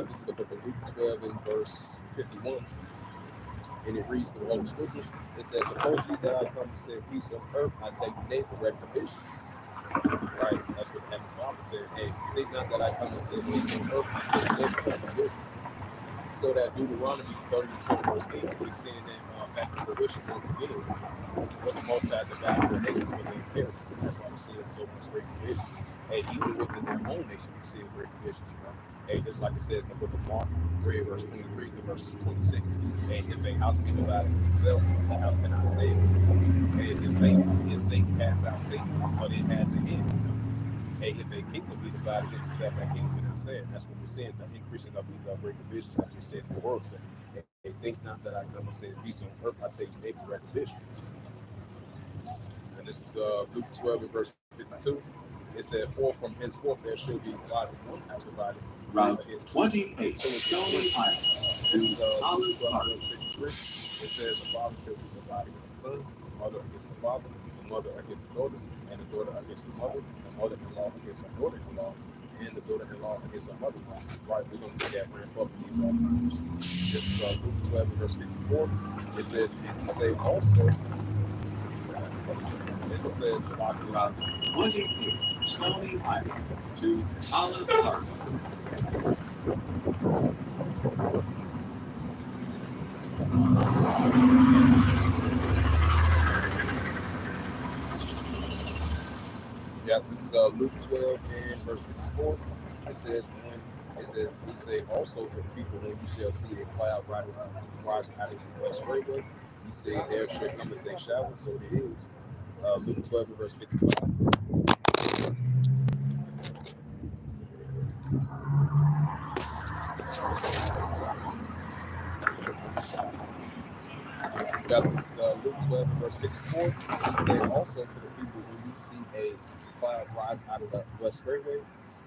This is the book of Luke 12 and verse 51. And it reads through the Holy Scriptures. It says, suppose ye that I come to send peace on earth, I take neighbor recognition. Right, that's what the Heavenly Father said. Hey, think not that I come to send peace on earth, I take neighbor recognition. So that Deuteronomy 32 verse 8, we're seeing that back to fruition once again. For the Most High divided the nations for the inheritance. That's why we're seeing so much great divisions. Hey, even within their own nation, we're seeing great divisions, you know. Hey, just like it says in the book of Mark 3, verse 23 to verse 26. Hey, if a house be divided against itself, the house cannot stand. Hey, if Satan casts out Satan, but it has an end. Hey, if a kingdom be divided against itself, that kingdom cannot stand. That's what we're seeing, the increasing of these great divisions that we're seeing in the world today. Hey, think not that I come to send peace on earth, I take maybe direct division. And this is Luke 12 and verse 52. It said, "For from henceforth there shall be divided one house divided Route against 28, Stony Island to Olive Park." It says, "The father shall be divided against the son, the mother against the father, the mother against the daughter, and the daughter against the mother, the mother-in-law against her daughter-in-law, and the daughter-in-law against her mother-in-law." Right, we're going to see that ramp up in these all times. This is Luke 12 and verse 54. It says, "And he say also," it says, Route 28, Stony Island to Olive Park. Yeah, this is Luke 12 and verse 54. It says, he say also to the people, when you shall see a cloud rise out of the west straightway, he say, there shall come a shower, so it is. Luke 12 and verse 55. Yeah, this is Luke 12 and verse 54. It said also to the people, when you see a cloud rise out of the west straightway,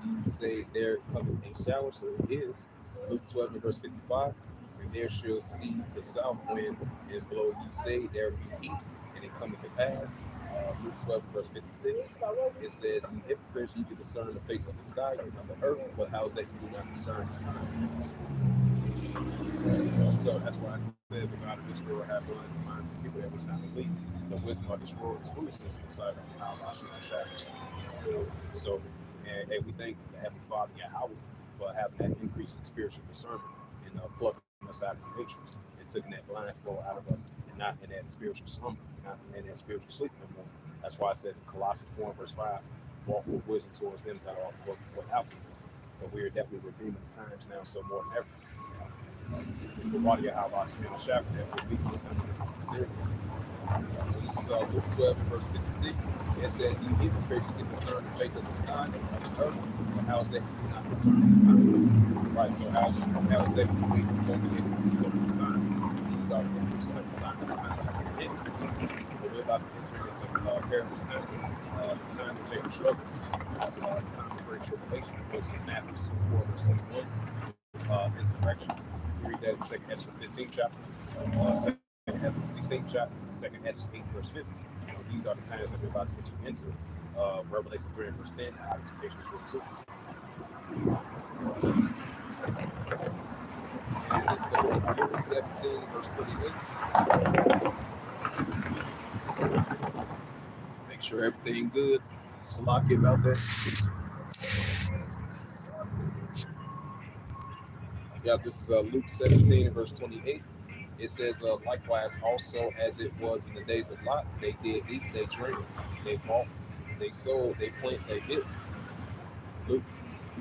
ye say, there cometh a shower, so it is. Luke 12 and verse 55. And there shall see the south wind and blow, ye say, there be heat, and it cometh to pass. Luke 12 and verse 56. It says, ye hypocrites, ye can discern the face of the sky and of the earth, but how is that you do not discern this time? So that's why I said the God of this world have blind minds of people that was not believe. The wisdom of this world is foolishness in the sight of Allah Subhanahu. So, and we thank the Heavenly Father Yahweh for having that increase in spiritual discernment and plucking us out of the matrix and taking that blind flow out of us and not in that spiritual slumber, not in that spiritual sleep no more. That's why it says in Colossians 4 verse 5, walk with wisdom towards them that are without you. But we are definitely redeeming the times now so more than ever. The body of how in the shadow that will lead us into this sincerity. This is Luke 12 and verse 56. It says, "You hypocrites, you can discern the face of the sky and of the earth, but how is that you do not discern this time?" Right, so how is that you won't be able to discern this time? These are the increase of the sign of the times that we're in. But we're about to enter into some perilous times, the time of Jacob's struggle, the time of great tribulation, which is Matthew 4 verse 21. Insurrection. We read that in 2nd Hedges 15th chapter, 2nd Hedges 16th chapter, 2nd Hedges 8 verse 50. These are the times that we're about to enter into. Revelation 3 and verse 10, out of temptation is too. And this is Luke 17 verse 28. Make sure everything good. Salaki about that. Yeah, this is Luke 17 and verse 28. It says, likewise, also as it was in the days of Lot, they did eat, they drank, they bought, they sold, they plant, they built. Luke.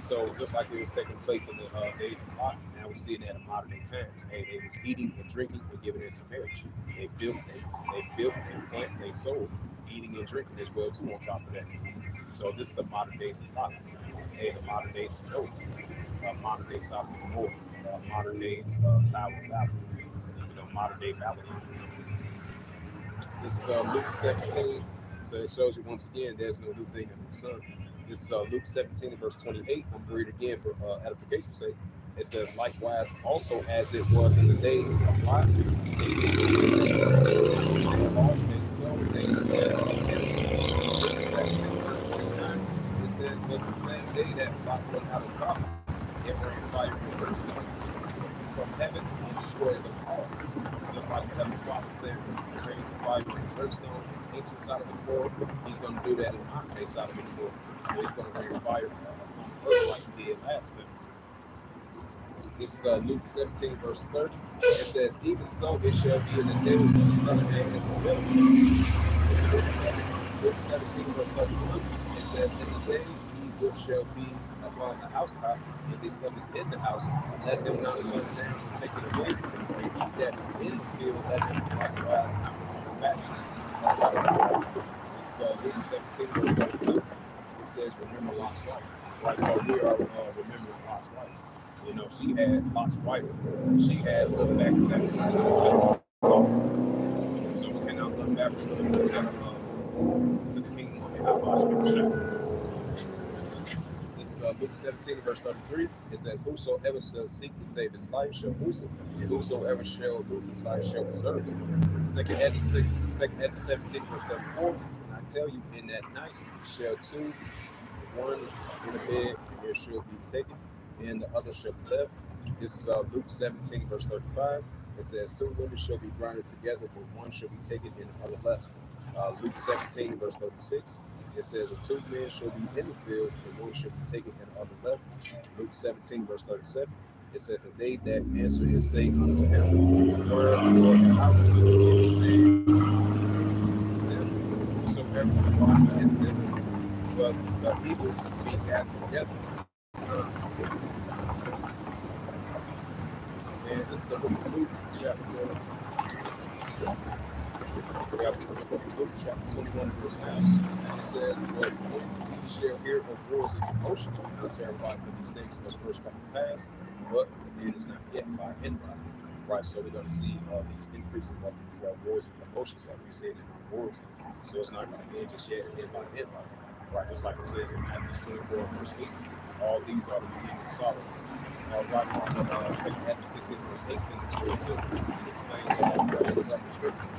So just like it was taking place in the days of Lot, now we're seeing that in modern day times. Hey, they was eating and drinking and giving into marriage. They built, they plant, they sold, eating and drinking as well too on top of that. So this is the modern days of Lot. Hey, the modern days of Noah, modern day Sodom and Gomorrah, modern days Tower of Babel, modern day Babylon. This is Luke 17. So it shows you once again there's no new thing under the sun. This is Luke 17 verse 28. I'm going to read it again for edification's sake. It says, likewise, also as it was in the days of Lot, they bought, they sold, they Luke 17 verse 29. It says, but the same day that Lot went out of Sodom, it rained fire and brimstone from heaven and destroyed them all. Just like the Heavenly Father said, rain, fire, and brimstone in the ancient side of the world, He's going to do that in modern day side of the world. So He's going to rain fire on the earth like He did last time. This is Luke 17, verse 30. It says, even so it shall be in the day when the Son of Man is revealed. Luke 17, verse 31, it says, in the day he which shall be upon the housetop, and his stuff is in the house, let him not come down and take it away, and he that is in the field, let him likewise not return back. That's right. This is Luke 17, verse 32. It says, remember Lot's wife. Right, so we are remembering Lot's wife. You know, she had Lot's wife. She had looked back so we cannot look backwards, but we got to the kingdom of Yahweh. This is Luke 17, verse 33. It says, whosoever shall seek to save his life shall lose it, and whosoever shall lose his life shall preserve it. Second Edge 17, verse 34. And I tell you, in that night shall two, one in the bed, and there shall be taken, and the other shall be left. This is Luke 17, verse 35. It says, two women shall be grinded together, but one shall be taken, and the other left. Luke 17, verse 36. It says, and two men shall be in the field, and one shall be taken, and the other left. Luke 17, verse 37. It says, and they that answer and say unto him, word, Lord, and how? And he said, whosoever the body is given, but the eagles be gathered together. And this is the book of Luke, chapter. This is the book of Luke, chapter 21, verse 9. It says, but ye shall hear of wars and commotions, not terrified, for these things must first come to pass, but the end is not yet by anybody. Right, so we're going to see these increasing of these wars and commotions that we see in our world. So it's not going to end just yet, end by anybody. Right, just like it says in Matthew 24, verse 8. All these are the beginning of sorrows. Right on the second half of 16, verse 18 to 22, it explains all the scriptures.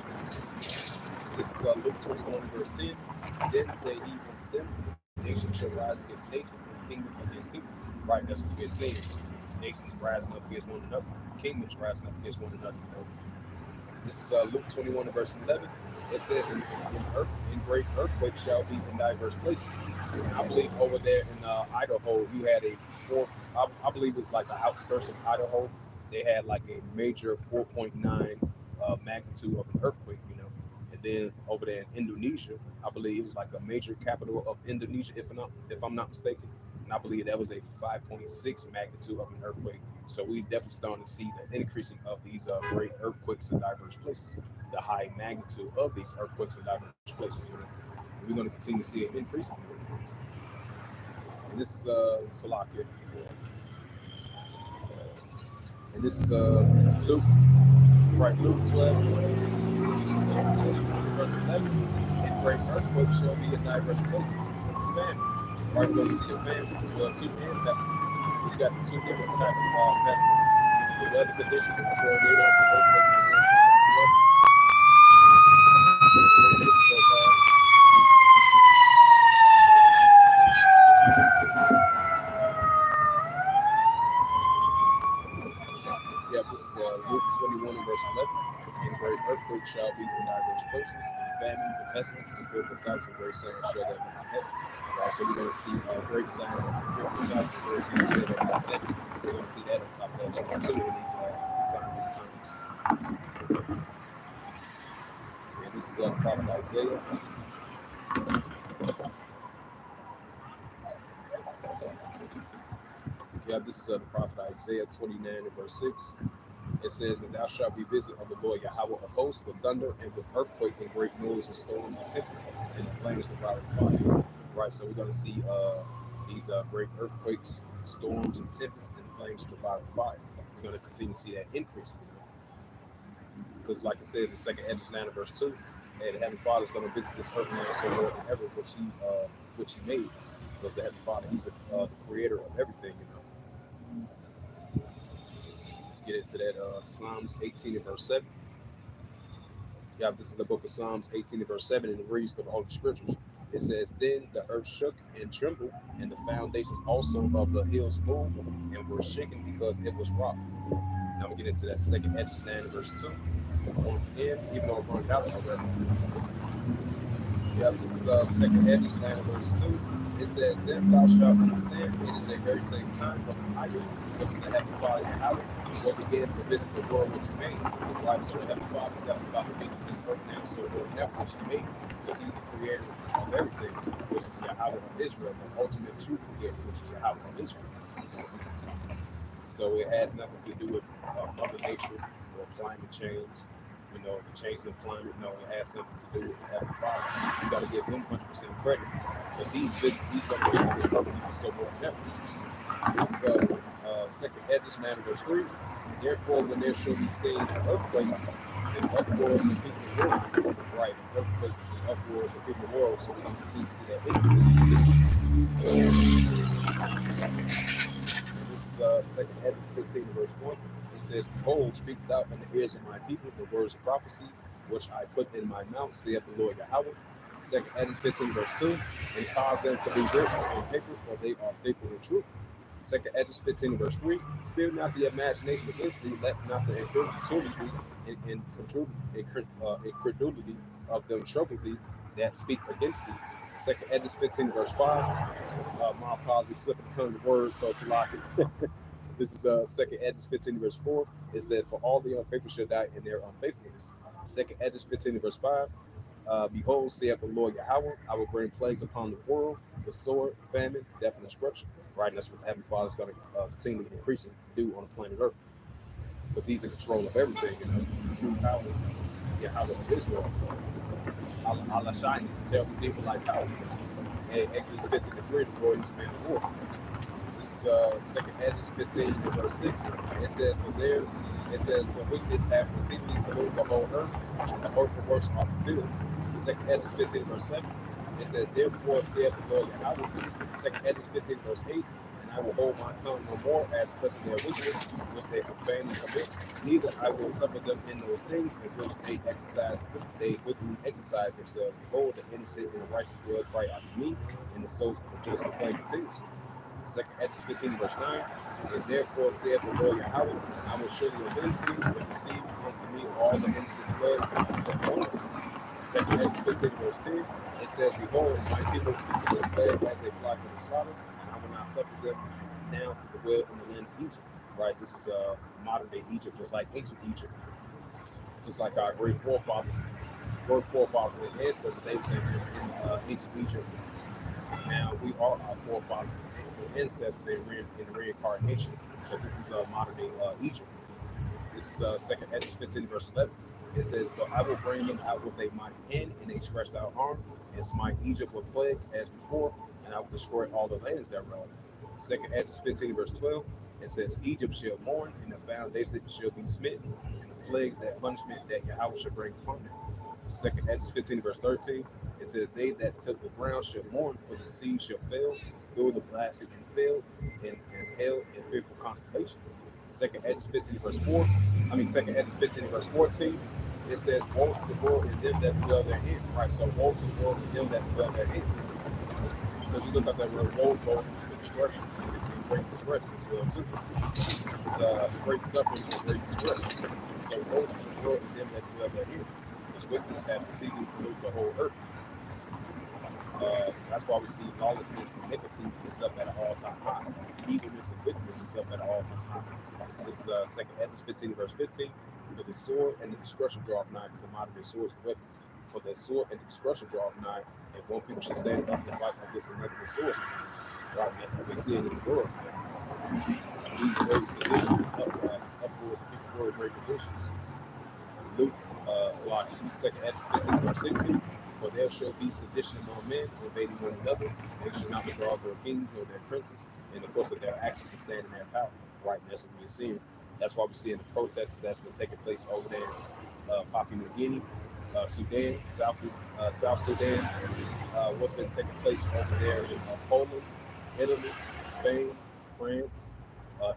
This is Luke 21, verse 10. Then say ye unto them, nation shall rise against nation, and kingdom against kingdom. Right, that's what we're saying. Nations rising up against one another, kingdoms rising up against one another. This is Luke 21, verse 11. It says, in great earthquake shall be in diverse places. And I believe over there in Idaho, you had I believe it's like the outskirts of Idaho. They had like a major 4.9 magnitude of an earthquake, you know. And then over there in Indonesia, I believe it's like a major capital of Indonesia, if I'm not mistaken. And I believe that was a 5.6 magnitude of an earthquake. So we definitely starting to see the increasing of these great earthquakes in diverse places, the high magnitude of these earthquakes in diverse places. You know? We're going to continue to see it increasing. And this is Salakia. And this is Luke, right? Luke 12, verse 11. And great earthquakes shall be in diverse places. Famines. Right, we're going to see the famines as well too, and pestilence. You got the two different types of pestilence. The weather conditions, the tornadoes, the earthquakes, the landslides, the floods. Yeah, this is Luke 21 and verse 11. And great earthquakes shall be in diverse places, and famines and pestilence, and fearful sights and great signs shall that be from heaven. Right, so we're going to see great signs and fearful sights and great signs shall that be from heaven. We're going to see that on top of that chapter 2 in these signs of the times. And this is the prophet Isaiah. Yeah, this is the prophet Isaiah 29 and verse 6. It says, and thou shalt be visited of the Lord Yahweh of hosts with thunder and with earthquake and great noise and storms and tempests and the flames of fire. Right, so we're going to see these great earthquakes, storms and tempests and the flames of the fire. We're going to continue to see that increase. Because like it says in 2nd Hedges 9 and verse 2, and the Heavenly Father is going to visit this earth now so more than ever, which he made. Because the Heavenly Father, he's the creator of everything, you know. Let's get into that Psalms 18 and verse 7. Yeah, this is the book of Psalms 18 and verse 7, and it reads through all the scriptures. It says, then the earth shook and trembled, and the foundations also of the hills moved and were shaken because it was rocked. Now we get into that 2nd Hedges 9 and verse 2. Once again, even though I'm running out already. Yeah, this is 2nd Hedges 9 and verse 2. It says, then thou shalt understand it is a very same time of the highest, which is the Heavenly Father Yahweh, will begin to visit the world which he made. Right? So the Heavenly Father is about to visit this earth now, so the earth which he made, because he's the creator of everything, which is Yahweh of Israel, the ultimate true creator, which is Yahweh of Israel. So it has nothing to do with Mother Nature or climate change. You know, the changing of climate. No, it has something to do with the Heavenly Father. You got to give him 100% credit because he's going to visit this earth now so more than ever. This is second Hedges, verse 3. Therefore, when there shall be seen earthquakes and uproars in people of the world, right? Earthquakes and uproars in people of the world, so we're going to continue to see that increase. This is second Hedges 15 verse 1. It says, behold, speak thou in the ears of my people the words of prophecies, which I put in my mouth, saith the Lord Yahweh. Second Hedges 15 verse 2, and cause them to be written on paper, for they are faithful and true. Second Hedges 15 verse 3, fear not the imagination against thee, let not the incredulity incredulity of them trouble thee that speak against thee. Second Hedges 15 verse 5, my apologies, slipping the tongue of the word, so it's a lot. This is second Edges 15 verse 4. It said, for all the unfaithful shall die in their unfaithfulness. Second Edges 15 verse 5. Behold, saith the Lord Yahweh, I will bring plagues upon the world, the sword, famine, death, and destruction. Right, and that's what the Heavenly Father is going to continue increasing do on the planet Earth, because He's in control of everything. You know, the true power, Yahweh of Israel. Allah Shine, tell the people like power. And Exodus 15:3, the Lord is a man of war. This is second Edges 15 verse 6. It says, for wickedness hath exceedingly polluted the whole earth, and the earthly works are fulfilled. Second Edges 15 verse 7. It says, therefore saith the Lord Yahweh. Second Edges 15 verse 8. And I will hold my tongue no more as touching their wickedness, which they profanely commit. Neither I will suffer them in those things in which they wickedly exercise themselves. Behold, the innocent and the righteous will cry out to me, and the souls of the just complain continuously. Second Edges 15 verse 9. And therefore saith the Lord Yahweh, I will surely avenge thee and receive unto me all the innocent blood of the world. Second Edges 15 verse 10. It says, behold, my people is led as a flock to the slaughter, and I will not suffer them down to the well in the land of Egypt. Right? This is modern day Egypt, just like ancient Egypt. Just like our great forefathers and ancestors, they were saying in ancient Egypt. Now we are our forefathers and ancestors in reincarnation, because this is modern day Egypt. This is second Edges 15 verse 11. It says, but I will bring them out with a mighty hand and a stretched out arm, and smite Egypt with plagues as before, and I will destroy all the lands thereof. Second Edges 15 verse 12. It says, Egypt shall mourn, and the foundation shall be smitten, and the plagues, that punishment that Yahweh shall bring upon them. Second Edges 15 verse 13. It says, they that took the ground shall mourn, for the sea shall fail, though the blasted and failed, and hell in fearful consternation. Second Edges 15 verse 4. Second Edges 15 verse 14. It says, woe to the world and them that dwell therein. Right, so woe to the world and them that dwell therein. Because you look up that word woe goes into the destruction and great distress as well too. This is great suffering and great distress. So woe to the world and them that dwell therein. Because wickedness have exceedingly polluted the whole earth. That's why we see lawlessness and iniquity is up at an all-time high. Evilness and wickedness is up at an all-time high. This is second Edges 15 verse 15. For the sword and the destruction draweth nigh, because the modern day sword is the weapon. For the sword and the destruction draweth nigh, and one people should stand up and fight against another with swords in their hands. Right, and that's what we see in the world today. These great seditions, uprisings, uproars, and people were great divisions. Luke, second Edges 15 verse 16. For there shall be sedition among men, invading one another. They shall not regard their kings or their princes, and of course, of their actions to stand in their power. Right, and that's what we're seeing. That's why we're seeing the protests that's been taking place over there in Papua New Guinea, Sudan, South Sudan. What's been taking place over there in Poland, Italy, Spain, France,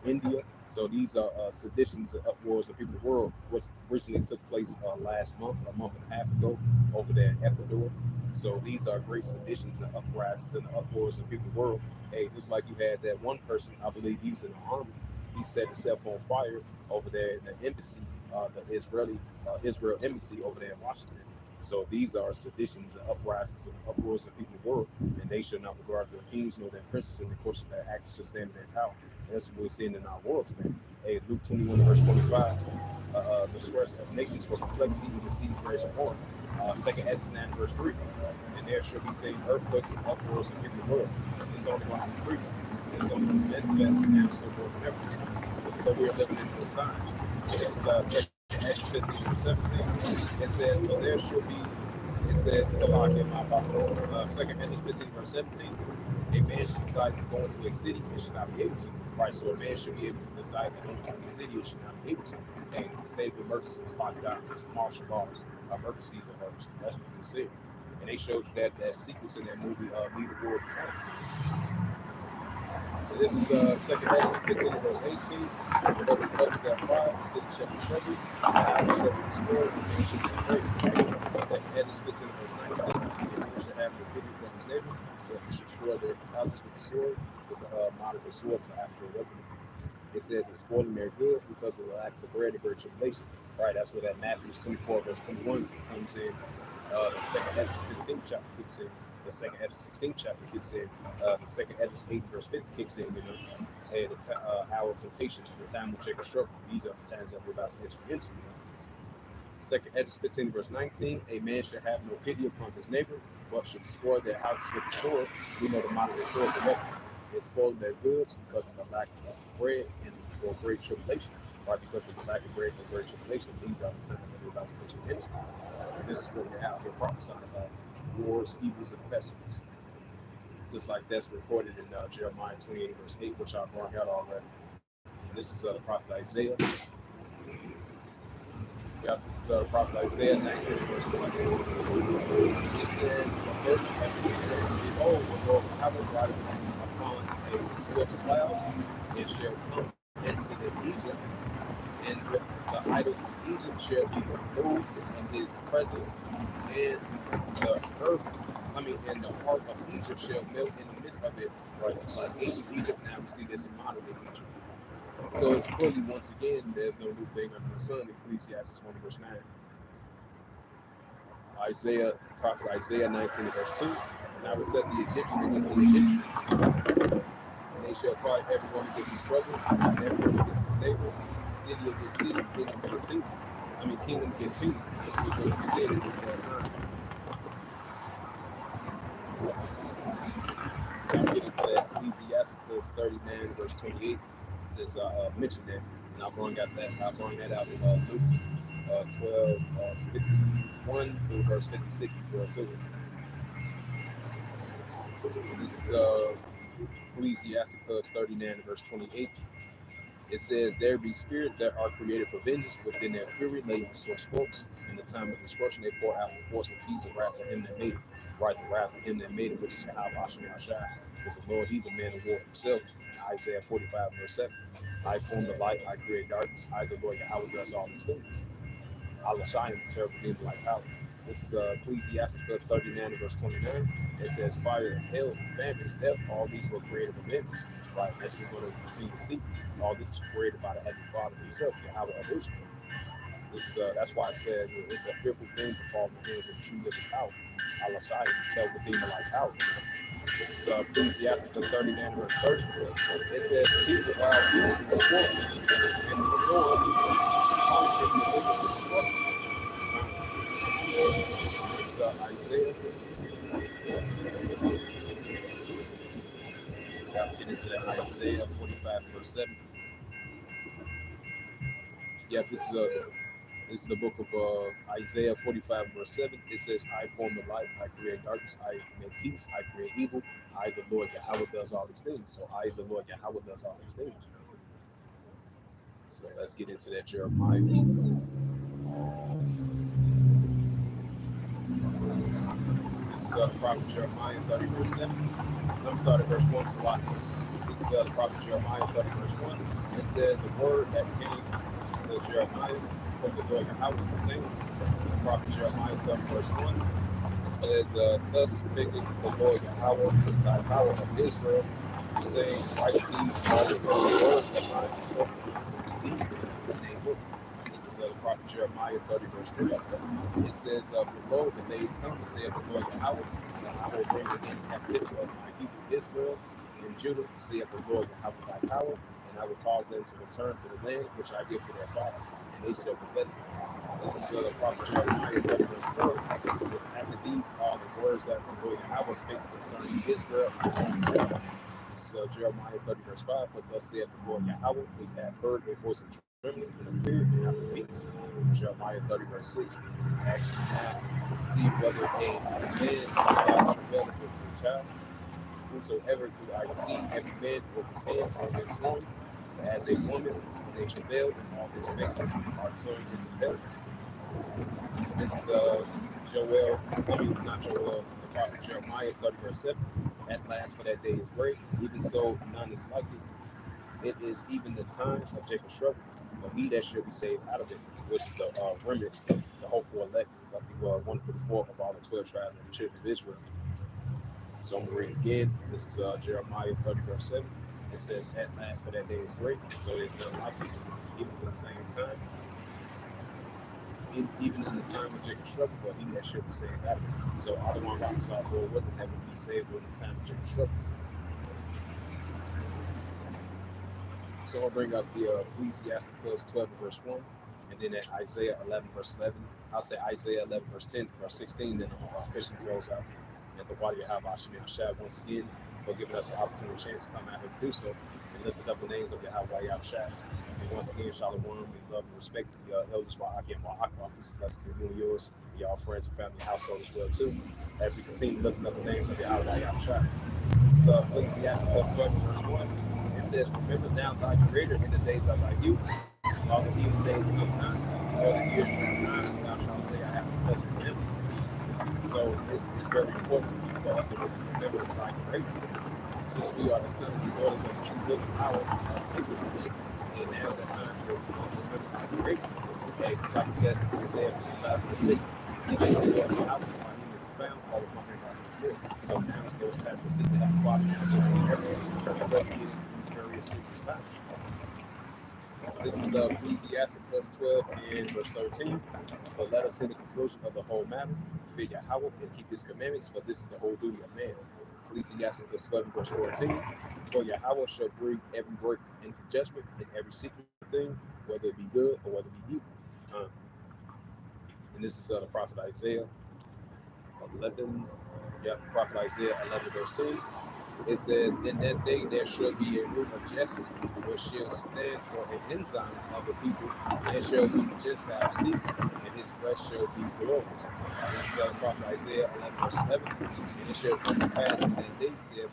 India. So these are seditions and uproars of the people of the world. What recently took place last month, a month and a half ago, over there in Ecuador. So these are great seditions and uprisings and uproars of the people of the world. Hey, just like you had that one person, I believe he was in the army, he set himself on fire over there in the embassy, the Israel embassy over there in Washington. So these are seditions and uprisings and uproars of people of the world, and they shall not regard their kings nor their princes in the course of their actions shall stand in their power. And that's what we're seeing in our world today. Hey, Luke 21 verse 25, the stress of nations for complexity in the seas rage upon. Second Hedges 9 verse 3, and there shall be seen earthquakes and uproars in the world. It's only going to increase. It's only going to manifest now so more than ever. But we are living in those times. This is Second Hedges 15 verse 17. It says, "For there shall be," it said, it's a lot in my Bible. Second Hedges 15 verse 17. A man should decide to go into a city and should not be able to. Right, so a man should be able to decide to go into a city and should not be able to. A state of emergency is lockdown, it's martial laws, emergencies emerge. That's what they said. And they showed you that sequence in that movie, Lead the World Behind. This is Second Ezra 15 verse 18. But because of their pride, the city shall be troubled, the house shall be destroyed, and they shall be afraid. Second Ezra 15 verse 19. And man shall have no pity upon his neighbor, but he should destroy their houses with the sword, because the moderate sword is an actual weapon. It says it's spoiling their goods because of the lack of bread and great tribulation. Right, that's where that Matthew 24 verse 21 comes in. The second Ezra 15th chapter kicks in. The second Ezra 16th chapter kicks in. The second Ezra 8 verse 50 kicks in. You know, and the hour of temptation, the time of Jacob's trouble. These are the times that we're about to enter into. You know. Second Ezra 15 verse 19. A man should have no pity upon his neighbor, but should destroy their houses with the sword. We know the moderate sword is the weapon. It spoiled their goods because of the lack of bread and or great tribulation. Right, because of the lack of bread and great tribulation. These are the times that we're about to enter into. And this is what we're out here prophesying about: wars, evils, and pestilence. Just like that's recorded in Jeremiah 28 verse 8, which I brought out already. And this is the prophet Isaiah. Yeah, this is the prophet Isaiah 19 verse 1. It says, "The earth and behold, the Lord will riding upon a swift cloud, and shall come into the Egypt, and with the idols of Egypt shall be removed in his presence, and the earth, and the heart of Egypt shall melt in the midst of it." Right, it's like ancient Egypt. Now we see this in modern day Egypt. So it's clearly, once again, there's no new thing under the sun. Ecclesiastes 1 verse 9. Isaiah, prophet Isaiah 19 verse 2. "And I will set the Egyptian against the Egyptian, and they shall fight everyone against his brother, and everyone against his neighbor, city against city, kingdom against kingdom." Kingdom against kingdom. That's what we're going to be seeing in these times. Now we get into that Ecclesiastes 39 verse 28, since I mentioned that, and I brought that out in Luke 12, 51 through verse 56 as well too. And this is Ecclesiastes 39 verse 28. It says, "There be spirits that are created for vengeance, within their fury lay on sore strokes. In the time of destruction, they pour out the force of peace of wrath to him that made it." Right, the wrath of him that made it, which is Yahweh Hashem Yahshai. Because the Lord, he's a man of war himself. In Isaiah 45 verse 7. "I form the light, I create darkness. I, the Lord Yahweh, does all these things. Allah Shine, the terrible demon like power." This is Ecclesiastes 39 verse 29. It says, "Fire, hell, and famine, and death, all these were created for vengeance." Right, as we're going to continue to see. All this is created by the Heavenly Father himself, Yahweh of Israel. This is that's why it says it's a fearful thing to fall in the hands of the true living power. Allah Shine, the terrible demon like power. This is Ecclesiastes 39 verse 30. It says, "Keep the wild beasts and scorpions, and the sword punishing the wicked destruction." This is Isaiah. Got to get into that Isaiah 45 verse 7. Yeah, this is the book of Isaiah 45 verse 7. It says, "I form the light, I create darkness, I make peace, I create evil. I, the Lord Yahweh, does all these things." So I, the Lord Yahweh, does all these things. So let's get into that Jeremiah. This is the prophet Jeremiah 30 verse 7. Let me start at verse 1 to lot. This is the prophet Jeremiah 30 verse 1. It says, "The word that came to Jeremiah from the Lord Yahweh, saying," the prophet Jeremiah 30 verse 1. It says, "Thus speaketh the Lord Yahweh, thy tower of Israel, saying, write these all the words that I have spoken unto thee in a book." This is the prophet Jeremiah 30, verse 3. It says, For lo, the days come, saith the Lord Yahweh, that I will bring again the captivity of my people Israel and Judah, saith the Lord Yahweh by power, and I will cause them to return to the land which I give to their fathers, and they shall possess it. This is the prophet Jeremiah 30, verse 4. It's after these are the words that the Lord Yahweh spake concerning Israel and concerning Judah. This is Jeremiah 30, verse 5. For thus saith the Lord Yahweh, we have heard a voice of trembling and of fear and not of peace. Jeremiah 30, verse 6. Actually now, see whether a man travaileth with a child. Whosoever do I see every man with his hands on his loins, as a woman when they travail, and all his faces are turned into paleness. This is not Joel, the prophet Jeremiah 30, verse 7. At last, for that day is great, even so, none is like it. It is even the time of Jacob's struggle, but he that should be saved out of it, which is the remnant, the hopeful elect of the 144 of all the 12 tribes of the children of Israel. So I'm going to read again. This is Jeremiah 30, verse 7. It says, At last, for that day is great, so there's none like it, even to the same time. Even in the time of Jacob's struggle, but he that should be saved out of it. So all the one rocks are for what would never be saved during the time of Jacob's struggle. So I'll bring up the Ecclesiastes 12, verse 1, and then at Isaiah 11, verse 11. I'll say Isaiah 11, verse 10 to verse 16, then I'll officially close out. And the Wadi Yahweh Shemir Shad once again for giving us the opportunity and chance to come out and do so and lift up the names of Yahweh Yahweh. And once again, Shalom, we love and respect to the elders Wa'ak and Wa'ak, peace and blessings to you and yours, y'all friends and family household as well too, as we continue lifting up the names of Yahweh Yahweh. This is Ecclesiastes 12, verse 1. It says, Remember now thy creator in the days of thy youth, while the evil days come not, all the years draw nigh, thou shalt say, I have to pleasure with him. It's very important for us to remember thy creator, since we are the sons and daughters of the true living power as Israelites. And now's that time to remember our creator. And it's like it says in Isaiah 55, verse 6, seek the Lord Yahweh while he may be found, all of my name is here. So now is those times to seek to have quality counsel before we get into these various serious times. This is Ecclesiastes 12 and verse 13. But let us hear the conclusion of the whole matter. Fear Yahweh and keep his commandments, for this is the whole duty of man. Ecclesiastes 12 and verse 14. For Yahweh shall bring every work into judgment and every secret thing, whether it be good or whether it be evil. And this is the prophet Isaiah 11. Prophet Isaiah 11 verse 10. It says, In that day there shall be a root of Jesse, which shall stand for an ensign of the people, and shall be the Gentiles' seed, and his rest shall be glorious. This is the prophet Isaiah 11 verse 11. And it shall come to pass in that day, saith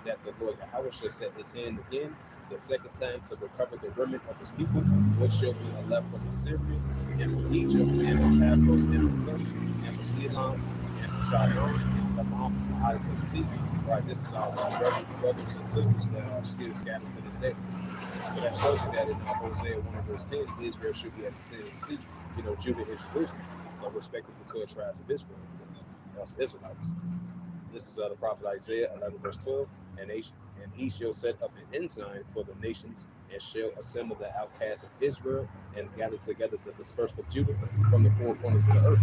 that the Lord Yahweh shall set his hand again, the second time to recover the remnant of his people, which shall be left from Assyria, and from Egypt, and from Pathros, and from Cush, and from Elam, and from Shinar, and from off the islands of the sea. Right, this is our brothers and sisters that are still scattered to this day. So that shows you that in Hosea 1 verse 10, Israel should be as the city of the sea, Judah and Jerusalem, respectively 12 tribes of Israel, us Israelites. This is the prophet Isaiah 11 verse 12, and he shall set up an ensign for the nations, and shall assemble the outcasts of Israel, and gather together the dispersed of Judah from the four corners of the earth.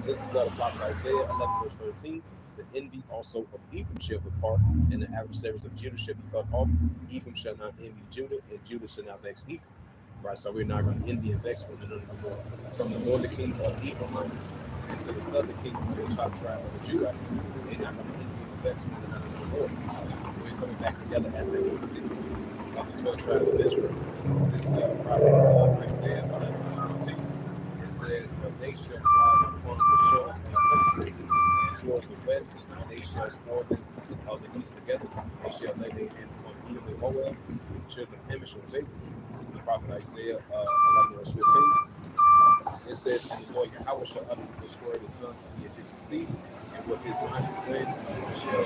This is the prophet Isaiah 11 verse 13. The envy also of Ephraim shall depart, and the adversaries of Judah shall be cut off. Ephraim shall not envy Judah, and Judah shall not vex Ephraim. Right, so we're not going to envy and vex one another no more. From the northern kingdom of Ephraimites and to the southern kingdom of the top tribe of the Judites, they're not going to envy and vex one another no more. We're coming back together as they once did of the 12 tribes of Israel. This is prophet Isaiah 11 verse 14. It says, But they shall fly upon the shores of the Philistines, and towards the west they shall spoil them of the east together. They shall lay their hand upon Edom and Moab, and the children of Hemish shall favor. This is the prophet Isaiah 11 verse 15. It says, And the Lord Yahweh shall utterly destroy the tongue of the Egyptian sea, and with his mighty wind shall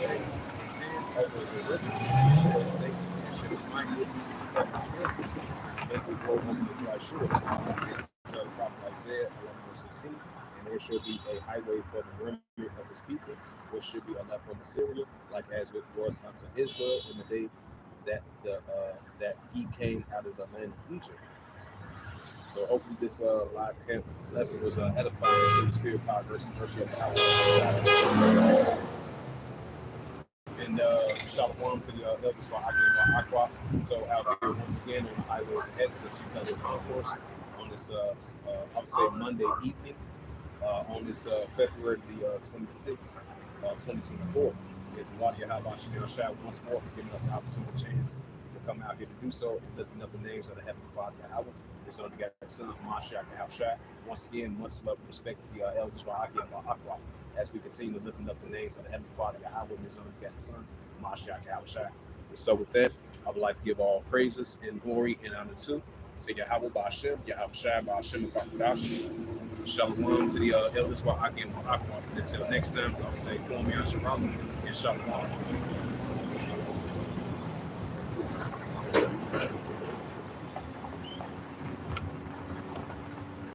lay his hand over the river, and shall save it, and shall smite it to seven streams, and make it roll over the dry shore. This is the prophet Isaiah 11 verse 16. And there shall be a highway for the remnant of his people, which should be a left from Assyria, like as it was unto Israel in the day that he came out of the land of Egypt. So hopefully this live camp lesson was edifying through the spirit, power, grace, and mercy of the House. And shalom to the elders for Aqua. So out here once again on the highways and hedges, the Chief Cousin Concourse on this, I would say Monday evening, on this February the 26th, 2024. If Wadi Yahweh Shem Shah once more for giving us an opportunity chance to come out here to do so, lifting up the names of the Heavenly Father Yahweh, His only begotten Son, Mashiach Yahweh. Once again, much love and respect to the elders Bahaki and Aqua as we continue lifting up the names of the Heavenly Father Yahweh and His only begotten Son, Mashiach Yahweh. And so with that, I would like to give all praises and glory and honor to say Yahweh Ba'Shem, Yahweh Shai Ba'Shem Kakudash. Shalom to the elders Bahaki and Aqua. Until next time, I would say, Kwame Asherah and Shalom.